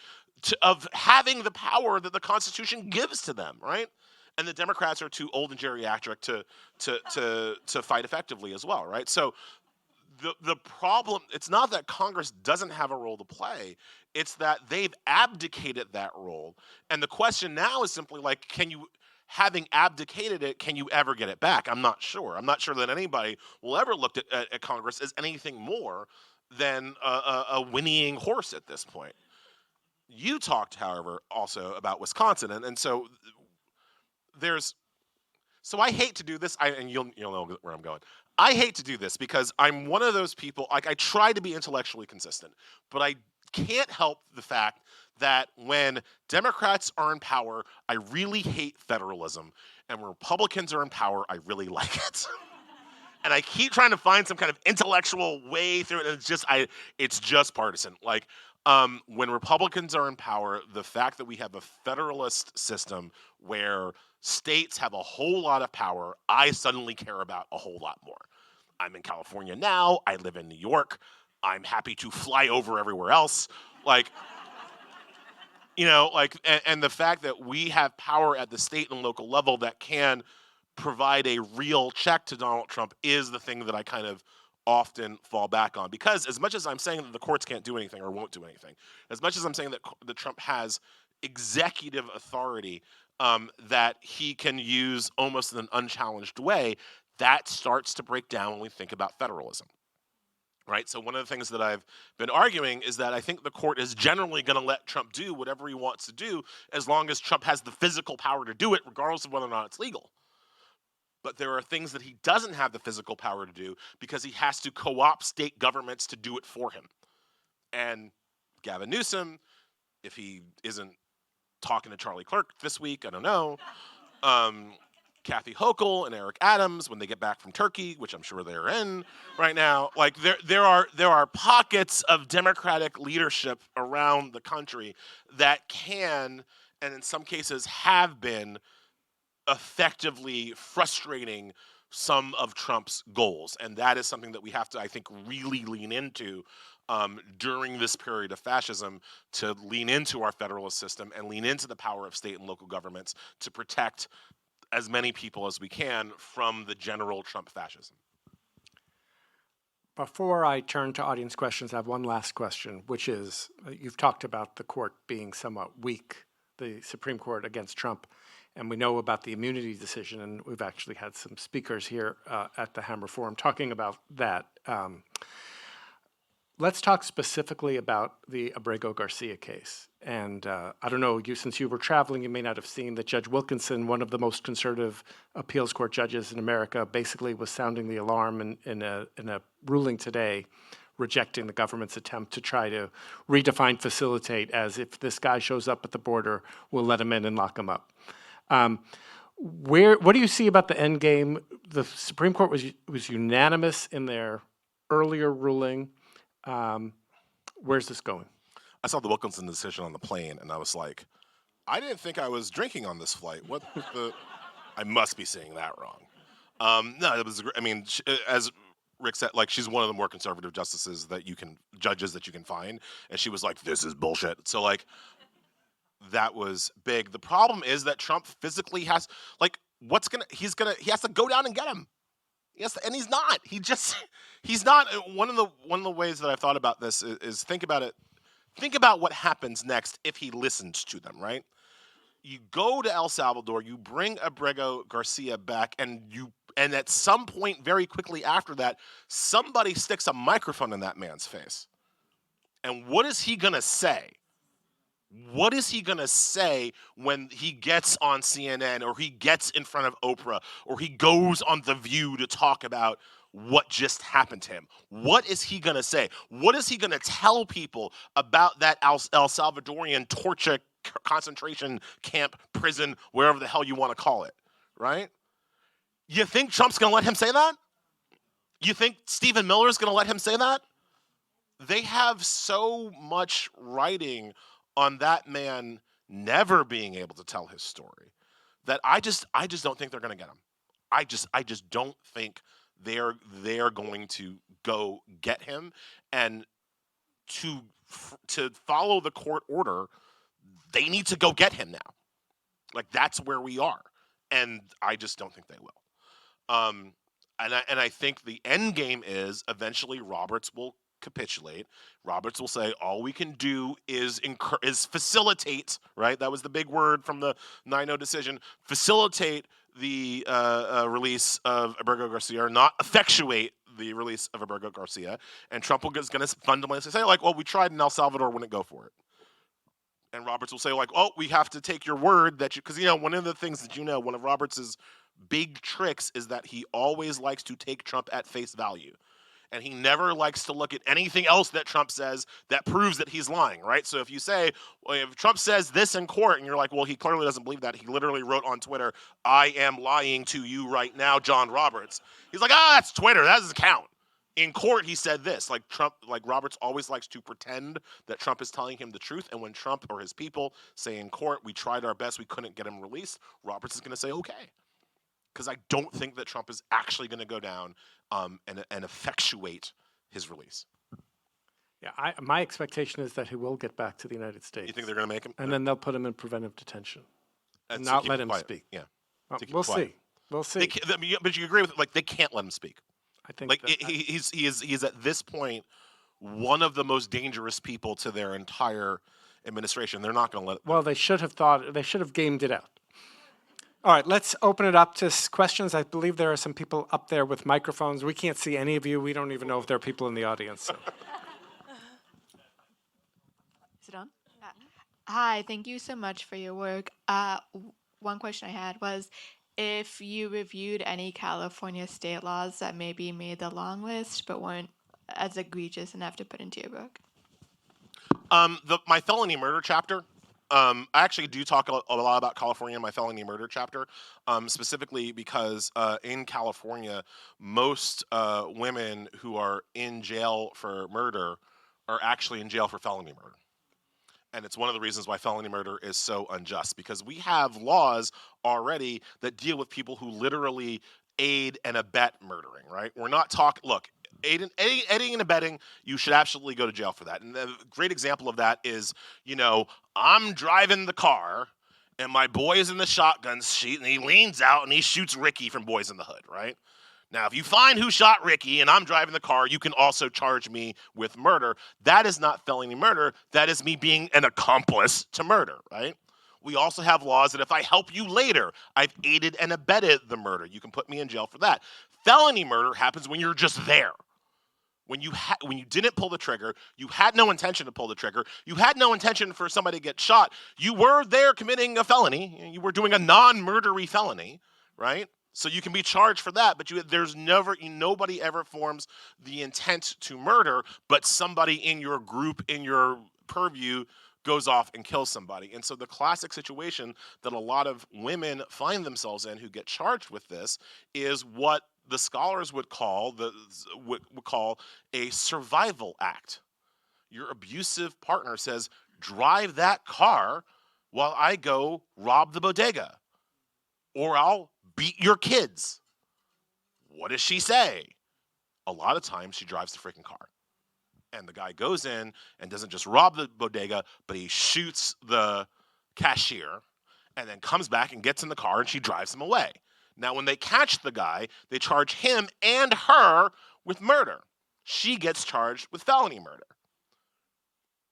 S3: of having the power that the Constitution gives to them, right? And the Democrats are too old and geriatric to fight effectively as well, right? So the problem, it's not that Congress doesn't have a role to play, it's that they've abdicated that role. And the question now is simply like, having abdicated it, can you ever get it back? I'm not sure. I'm not sure that anybody will ever look at Congress as anything more than a whinnying horse at this point. You talked, however, also about Wisconsin, and so so I hate to do this, and you'll know where I'm going. I hate to do this because I'm one of those people, like, I try to be intellectually consistent, but I can't help the fact that when Democrats are in power, I really hate federalism, and when Republicans are in power, I really like it. And I keep trying to find some kind of intellectual way through it, and it's just partisan. Like, when Republicans are in power, the fact that we have a federalist system where states have a whole lot of power, I suddenly care about a whole lot more. I'm in California now. I live in New York. I'm happy to fly over everywhere else. Like, and the fact that we have power at the state and local level that can provide a real check to Donald Trump is the thing that I kind of often fall back on. Because as much as I'm saying that the courts can't do anything or won't do anything, as much as I'm saying that Trump has executive authority that he can use almost in an unchallenged way, that starts to break down when we think about federalism. Right? So one of the things that I've been arguing is that I think the court is generally going to let Trump do whatever he wants to do as long as Trump has the physical power to do it, regardless of whether or not it's legal. But there are things that he doesn't have the physical power to do because he has to co-opt state governments to do it for him. And Gavin Newsom, if he isn't talking to Charlie Clerk this week, I don't know. Kathy Hochul and Eric Adams, when they get back from Turkey, which I'm sure they're in right now, like there are pockets of Democratic leadership around the country that can, and in some cases have been, effectively frustrating some of Trump's goals. And that is something that we have to, I think, really lean into during this period of fascism, to lean into our federalist system and lean into the power of state and local governments to protect as many people as we can from the general Trump fascism.
S2: Before I turn to audience questions, I have one last question, which is, you've talked about the court being somewhat weak, the Supreme Court against Trump, and we know about the immunity decision, and we've actually had some speakers here at the Hammer Forum talking about that. Let's talk specifically about the Abrego Garcia case. And I don't know, since you were traveling, you may not have seen that Judge Wilkinson, one of the most conservative appeals court judges in America, basically was sounding the alarm in a ruling today, rejecting the government's attempt to try to redefine facilitate as, if this guy shows up at the border, we'll let him in and lock him up. What do you see about the end game? The Supreme Court was unanimous in their earlier ruling. Where's this going?
S3: I saw the Wilkinson decision on the plane, and I was like, I didn't think I was drinking on this flight. What the? I must be saying that wrong. No, it was. I mean, as Rick said, like, she's one of the more conservative judges that you can find, and she was like, "This is bullshit." So, like, that was big. The problem is that Trump physically has, like, he has to go down and get him. Yes, and he's not. He's not. One of the ways that I've thought about this is think about it. Think about what happens next if he listens to them, right? You go to El Salvador, you bring Abrego Garcia back, and at some point very quickly after that, somebody sticks a microphone in that man's face. And what is he going to say? What is he going to say when he gets on CNN, or he gets in front of Oprah, or he goes on The View to talk about what just happened to him? What is he going to say? What is he going to tell people about that El Salvadorian torture concentration camp, prison, wherever the hell you want to call it, right? You think Trump's going to let him say that? You think Stephen Miller is going to let him say that? They have so much writing on that man never being able to tell his story that I just don't think they're going to get him. I just don't think they're going to go get him. And to follow the court order, they need to go get him now. Like, that's where we are, and I just don't think they will. And I think the end game is eventually Roberts will capitulate. Roberts will say, all we can do is facilitate, right? That was the big word from the 9-0 decision. Facilitate the release of Abrego Garcia, or not effectuate the release of Abrego Garcia. And Trump is going to fundamentally say, like, well, we tried in El Salvador, wouldn't go for it. And Roberts will say, like, oh, we have to take your word that because, one of the things that, one of Roberts's big tricks is that he always likes to take Trump at face value. And he never likes to look at anything else that Trump says that proves that he's lying, right? So if you say, well, if Trump says this in court, and you're like, well, he clearly doesn't believe that. He literally wrote on Twitter, I am lying to you right now, John Roberts. He's like, that's Twitter. That doesn't count. In court, he said this. Like, Roberts always likes to pretend that Trump is telling him the truth. And when Trump or his people say in court, we tried our best, we couldn't get him released, Roberts is going to say, okay. Because I don't think that Trump is actually going to go down and effectuate his release.
S2: Yeah, my expectation is that he will get back to the United States.
S3: You think they're going to make him?
S2: And then they'll put him in preventive detention and
S3: so
S2: not let him
S3: quiet.
S2: speak.
S3: Yeah.
S2: We'll see. We'll see.
S3: But you agree with it, like, they can't let him speak.
S2: I think
S3: like he is at this point one of the most dangerous people to their entire administration. They're not going to let.
S2: Well, they should have gamed it out. All right, let's open it up to questions. I believe there are some people up there with microphones. We can't see any of you. We don't even know if there are people in the audience. So.
S4: Is it on? Hi, thank you so much for your work. One question I had was, if you reviewed any California state laws that maybe made the long list but weren't as egregious enough to put into your book.
S3: My felony murder chapter. I actually do talk a lot about California in my felony murder chapter, specifically because in California, most women who are in jail for murder are actually in jail for felony murder. And it's one of the reasons why felony murder is so unjust, because we have laws already that deal with people who literally aid and abet murdering, right? We're not talking, look, aiding and abetting, you should absolutely go to jail for that. And a great example of that is, I'm driving the car and my boy is in the shotgun seat and he leans out and he shoots Ricky from Boys in the Hood, right? Now, if you find who shot Ricky and I'm driving the car, you can also charge me with murder. That is not felony murder. That is me being an accomplice to murder, right? We also have laws that if I help you later, I've aided and abetted the murder. You can put me in jail for that. Felony murder happens when you're just there. When you didn't pull the trigger, you had no intention to pull the trigger, you had no intention for somebody to get shot, you were there committing a felony, you were doing a non-murdery felony, right? So you can be charged for that, but nobody ever forms the intent to murder, but somebody in your group, in your purview, goes off and kills somebody. And so the classic situation that a lot of women find themselves in who get charged with this is what the scholars would call a survival act. Your abusive partner says, drive that car while I go rob the bodega, or I'll beat your kids. What does she say? A lot of times she drives the freaking car. And the guy goes in and doesn't just rob the bodega, but he shoots the cashier and then comes back and gets in the car and she drives him away. Now, when they catch the guy, they charge him and her with murder. She gets charged with felony murder.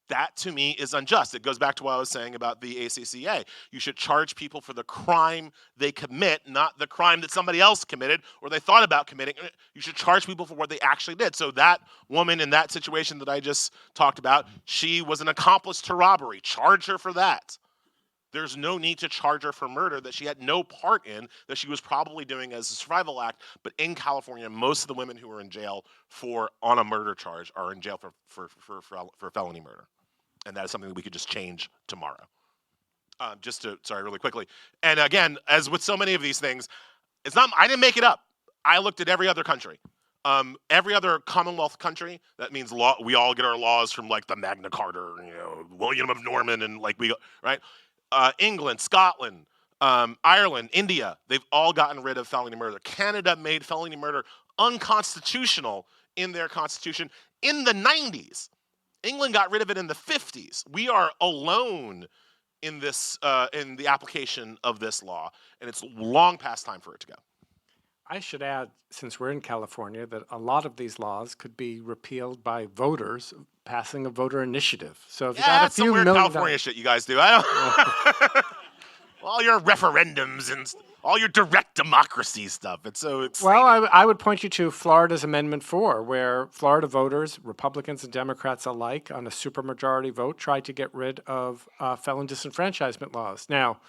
S3: That, to me, is unjust. It goes back to what I was saying about the ACCA. You should charge people for the crime they commit, not the crime that somebody else committed or they thought about committing. You should charge people for what they actually did. So that woman in that situation that I just talked about, she was an accomplice to robbery. Charge her for that. There's no need to charge her for murder that she had no part in, that she was probably doing as a survival act. But in California, most of the women who are in jail on a murder charge are in jail for felony murder. And that is something that we could just change tomorrow. Really quickly. And again, as with so many of these things, I didn't make it up. I looked at every other country. Every other Commonwealth country, that means we all get our laws from like the Magna Carta, William of Norman, and right? England, Scotland, Ireland, India, they've all gotten rid of felony murder. Canada made felony murder unconstitutional in their constitution in the 90s. England got rid of it in the 50s. We are alone in this, in the application of this law, and it's long past time for it to go.
S2: I should add, since we're in California, that a lot of these laws could be repealed by voters passing a voter initiative. So if you got a
S3: that's
S2: few
S3: some weird
S2: million
S3: California shit you guys do. I don't. All your referendums and all your direct democracy stuff. It's so exciting.
S2: Well, I would point you to Florida's Amendment 4, where Florida voters, Republicans and Democrats alike, on a supermajority vote, tried to get rid of felon disenfranchisement laws. Now,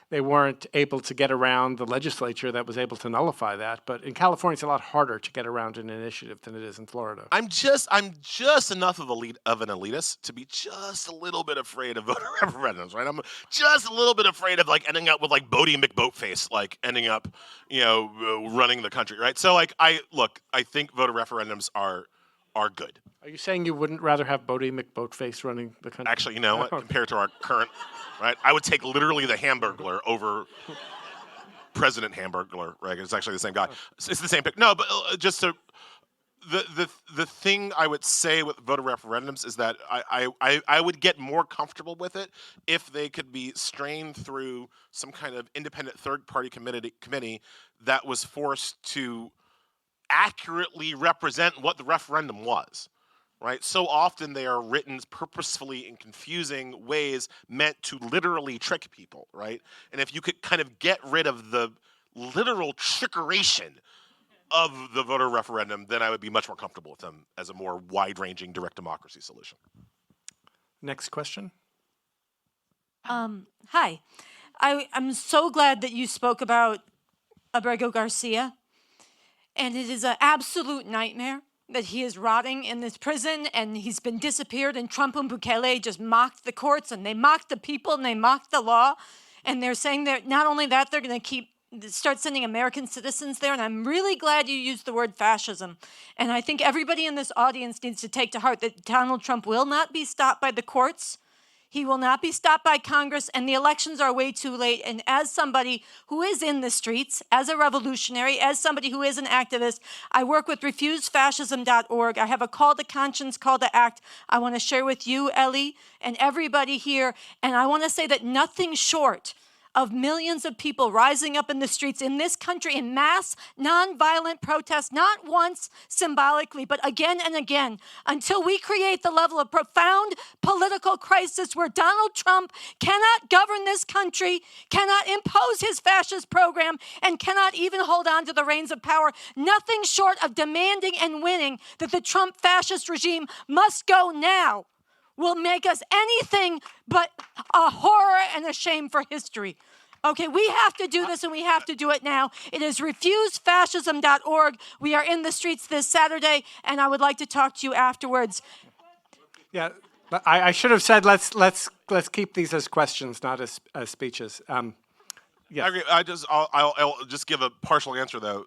S2: they weren't able to get around the legislature that was able to nullify that. But in California, it's a lot harder to get around an initiative than it is in Florida.
S3: I'm just enough of an elitist to be just a little bit afraid of voter referendums, right? I'm just a little bit afraid of ending up with Bodie McBoatface, ending up, running the country, right? So I think voter referendums are good.
S2: Are you saying you wouldn't rather have Bodie McBoatface running the country?
S3: Actually, you know what? Compared to our current, right? I would take literally the Hamburglar over President Hamburglar, right? It's actually the same guy. It's the same pick. No, but the thing I would say with voter referendums is that I would get more comfortable with it if they could be strained through some kind of independent third-party committee that was forced to accurately represent what the referendum was, right? So often they are written purposefully in confusing ways meant to literally trick people, right? And if you could kind of get rid of the literal trickeration of the voter referendum, then I would be much more comfortable with them as a more wide-ranging direct democracy solution.
S2: Next question.
S5: Hi. I'm so glad that you spoke about Abrego Garcia. And it is an absolute nightmare that he is rotting in this prison and he's been disappeared, and Trump and Bukele just mocked the courts and they mocked the people and they mocked the law. And they're saying that not only that, they're going to start sending American citizens there. And I'm really glad you used the word fascism. And I think everybody in this audience needs to take to heart that Donald Trump will not be stopped by the courts. He will not be stopped by Congress, and the elections are way too late. And as somebody who is in the streets, as a revolutionary, as somebody who is an activist, I work with refusefascism.org. I have a call to conscience, call to act I want to share with you, Elie, and everybody here. And I want to say that nothing short of millions of people rising up in the streets in this country in mass, nonviolent protest, not once symbolically, but again and again, until we create the level of profound political crisis where Donald Trump cannot govern this country, cannot impose his fascist program, and cannot even hold on to the reins of power. Nothing short of demanding and winning that the Trump fascist regime must go now will make us anything but a horror and a shame for history. Okay, we have to do this, and we have to do it now. It is refusefascism.org. We are in the streets this Saturday, and I would like to talk to you afterwards.
S2: Yeah, but I should have said let's keep these as questions, not as speeches. Yes.
S3: I agree. I'll just give a partial answer though.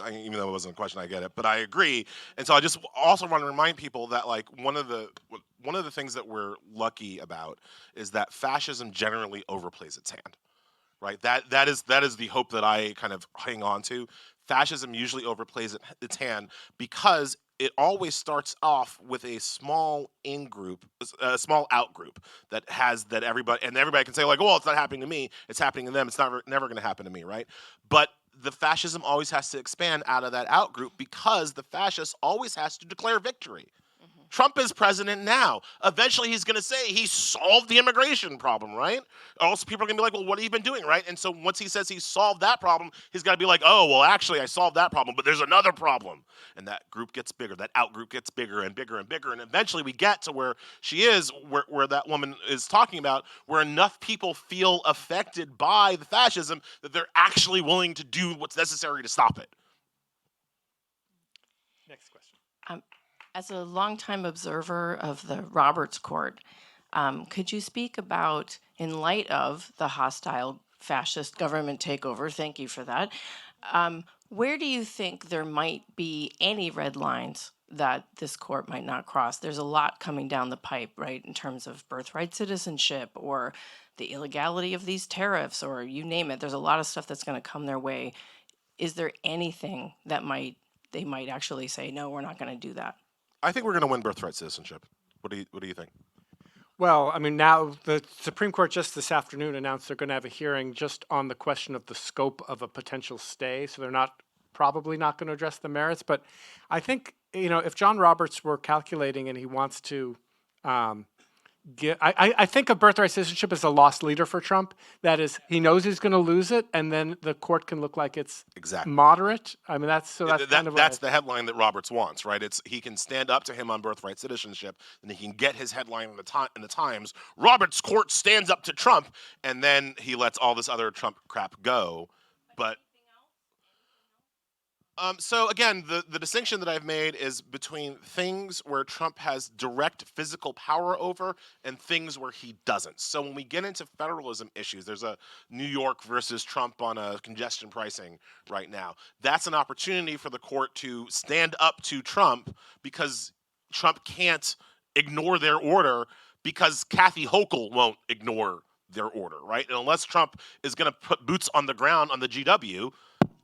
S3: Even though it wasn't a question, I get it, but I agree. And so I just also want to remind people that like one of the things that we're lucky about is that fascism generally overplays its hand, right? That is the hope that I kind of hang on to. Fascism usually overplays its hand because it always starts off with a small in-group, a small out-group that everybody can say like, well, it's not happening to me, it's happening to them, it's never going to happen to me, right? But the fascism always has to expand out of that out-group because the fascist always has to declare victory. Trump is president now. Eventually, he's going to say he solved the immigration problem, right? Or else people are going to be like, well, what have you been doing, right? And so once he says he solved that problem, he's got to be like, oh, well, actually, I solved that problem, but there's another problem. And that group gets bigger. That out-group gets bigger and bigger and bigger. And eventually, we get to where she is, where that woman is talking about, where enough people feel affected by the fascism that they're actually willing to do what's necessary to stop it.
S2: Next question.
S6: As a longtime observer of the Roberts Court, could you speak about, in light of the hostile fascist government takeover, thank you for that, where do you think there might be any red lines that this court might not cross? There's a lot coming down the pipe, right, in terms of birthright citizenship or the illegality of these tariffs, or you name it. There's a lot of stuff that's going to come their way. Is there anything that they might actually say, no, we're not going to do that?
S3: I think we're going to win birthright citizenship. What do you think?
S2: Well, I mean, now the Supreme Court just this afternoon announced they're going to have a hearing just on the question of the scope of a potential stay. So they're probably not going to address the merits. But I think, if John Roberts were calculating and he wants to I think of birthright citizenship as a lost leader for Trump. That is, he knows he's going to lose it, and then the court can look like it's moderate. I mean, that's
S3: the headline that Roberts wants, right? He can stand up to him on birthright citizenship, and he can get his headline in the Times. Roberts' court stands up to Trump, and then he lets all this other Trump crap go. But so again, the distinction that I've made is between things where Trump has direct physical power over and things where he doesn't. So when we get into federalism issues, there's a New York versus Trump on a congestion pricing right now. That's an opportunity for the court to stand up to Trump because Trump can't ignore their order because Kathy Hochul won't ignore their order, right? And unless Trump is going to put boots on the ground on the GW,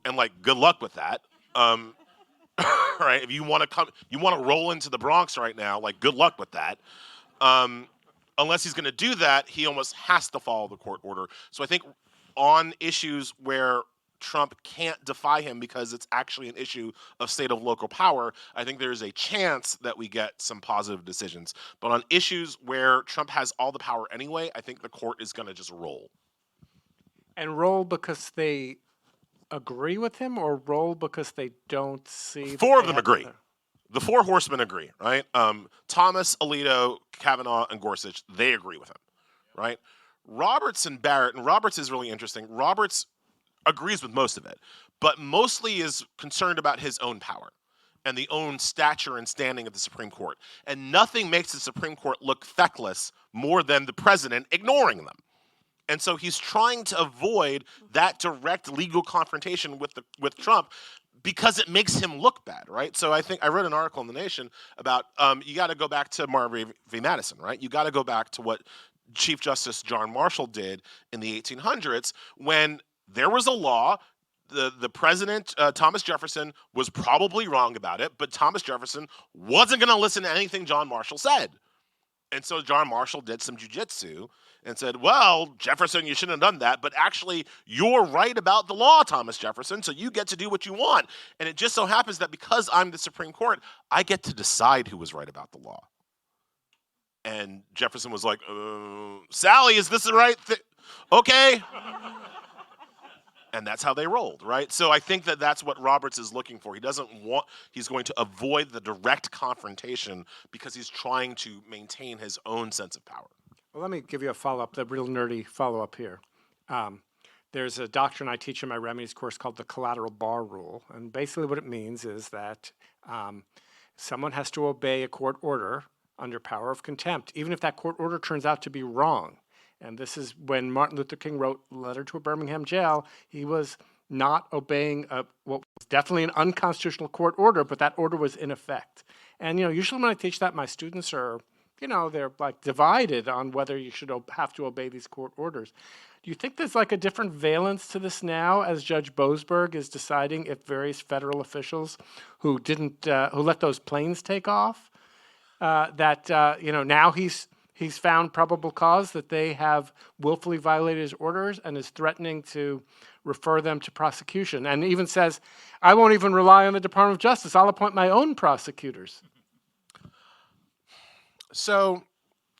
S3: and good luck with that. Right? If you want to roll into the Bronx right now, good luck with that. Unless he's going to do that, he almost has to follow the court order. So I think on issues where Trump can't defy him because it's actually an issue of state of local power, I think there's a chance that we get some positive decisions. But on issues where Trump has all the power anyway, I think the court is going to just roll.
S2: And roll because they agree with him, or roll because they don't see?
S3: Four of them agree. The four horsemen agree, right? Thomas, Alito, Kavanaugh, and Gorsuch, they agree with him, right? Roberts and Barrett, and Roberts is really interesting. Roberts agrees with most of it, but mostly is concerned about his own power and the own stature and standing at the Supreme Court. And nothing makes the Supreme Court look feckless more than the president ignoring them. And so he's trying to avoid that direct legal confrontation with Trump because it makes him look bad, right? So I think I wrote an article in The Nation about you got to go back to Marbury v. Madison, right? You got to go back to what Chief Justice John Marshall did in the 1800s when there was a law. The president, Thomas Jefferson, was probably wrong about it, but Thomas Jefferson wasn't going to listen to anything John Marshall said. And so John Marshall did some jujitsu and said, well, Jefferson, you shouldn't have done that, but actually you're right about the law, Thomas Jefferson, so you get to do what you want. And it just so happens that because I'm the Supreme Court, I get to decide who was right about the law. And Jefferson was like, Sally, is this the right thing? Okay. And that's how they rolled, right? So I think that that's what Roberts is looking for. He's going to avoid the direct confrontation because he's trying to maintain his own sense of power.
S2: Well, let me give you a follow-up, the real nerdy follow-up here. There's a doctrine I teach in my remedies course called the collateral bar rule. And basically what it means is that someone has to obey a court order under power of contempt, even if that court order turns out to be wrong. And this is when Martin Luther King wrote Letter to a Birmingham Jail. He was not obeying what was definitely an unconstitutional court order, but that order was in effect. And, usually when I teach that, my students are, they're like divided on whether you should have to obey these court orders. Do you think there's like a different valence to this now as Judge Boasberg is deciding if various federal officials who let those planes take off, now he's found probable cause that they have willfully violated his orders and is threatening to refer them to prosecution, and even says, I won't even rely on the Department of Justice. I'll appoint my own prosecutors.
S3: So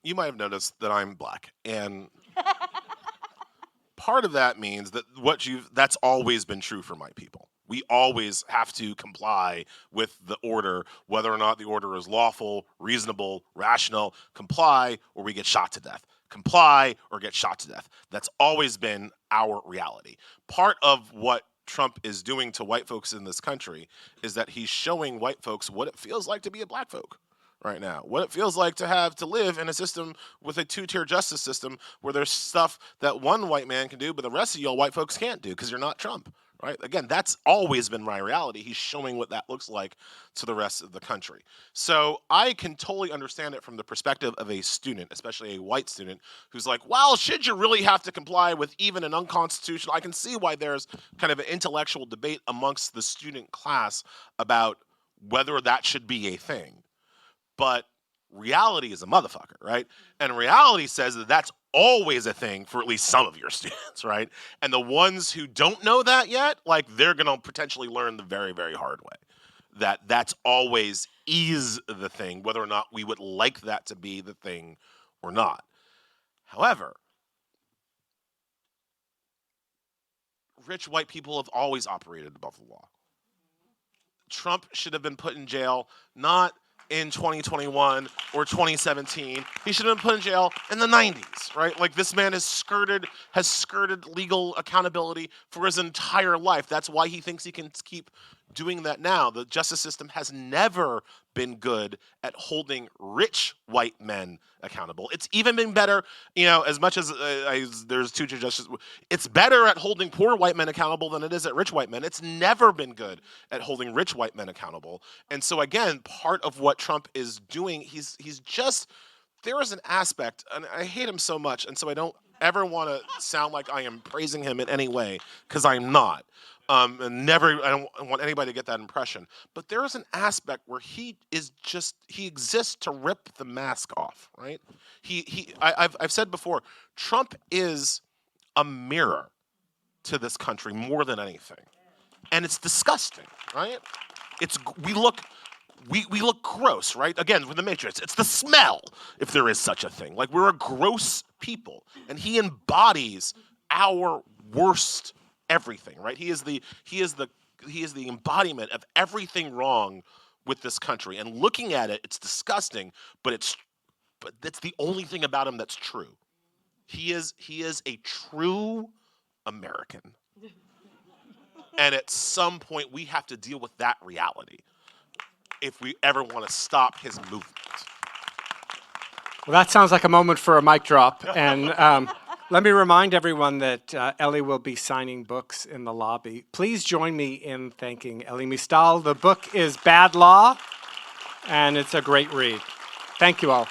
S3: you might have noticed that I'm black, and part of that means that that's always been true for my people. We always have to comply with the order, whether or not the order is lawful, reasonable, rational. Comply or we get shot to death. Comply or get shot to death. That's always been our reality. Part of what Trump is doing to white folks in this country is that he's showing white folks what it feels like to be a black folk right now, what it feels like to live in a system with a two-tier justice system where there's stuff that one white man can do, but the rest of y'all white folks can't do because you're not Trump. Right? Again, that's always been my reality. He's showing what that looks like to the rest of the country. So I can totally understand it from the perspective of a student, especially a white student, who's like, well, should you really have to comply with even an unconstitutional? I can see why there's kind of an intellectual debate amongst the student class about whether that should be a thing. But reality is a motherfucker, right? And reality says that that's always a thing for at least some of your students, right? And the ones who don't know that yet, like, they're going to potentially learn the very, very hard way. That's always is the thing, whether or not we would like that to be the thing or not. However, rich white people have always operated above the law. Trump should have been put in jail, not in 2021 or 2017. He should have been put in jail in the 90s, right? Like, this man has skirted legal accountability for his entire life. That's why he thinks he can keep doing that now. The justice system has never been good at holding rich white men accountable. It's even been better, as much as there's two-tier justice, it's better at holding poor white men accountable than it is at rich white men. It's never been good at holding rich white men accountable. And so again, part of what Trump is doing, he's just, there is an aspect, and I hate him so much, and so I don't ever want to sound like I am praising him in any way, because I'm not. I don't want anybody to get that impression. But there is an aspect where he exists to rip the mask off, right? I've said before, Trump is a mirror to this country more than anything. And it's disgusting, right? We look gross, right? Again, with the Matrix, it's the smell, if there is such a thing. Like, we're a gross people, and he embodies our worst everything, right? He is the embodiment of everything wrong with this country. And looking at it, it's disgusting, but that's the only thing about him that's true. He is a true American. And at some point, we have to deal with that reality if we ever want to stop his movement.
S2: Well, that sounds like a moment for a mic drop. And let me remind everyone that Elie will be signing books in the lobby. Please join me in thanking Elie Mystal. The book is Bad Law, and it's a great read. Thank you all.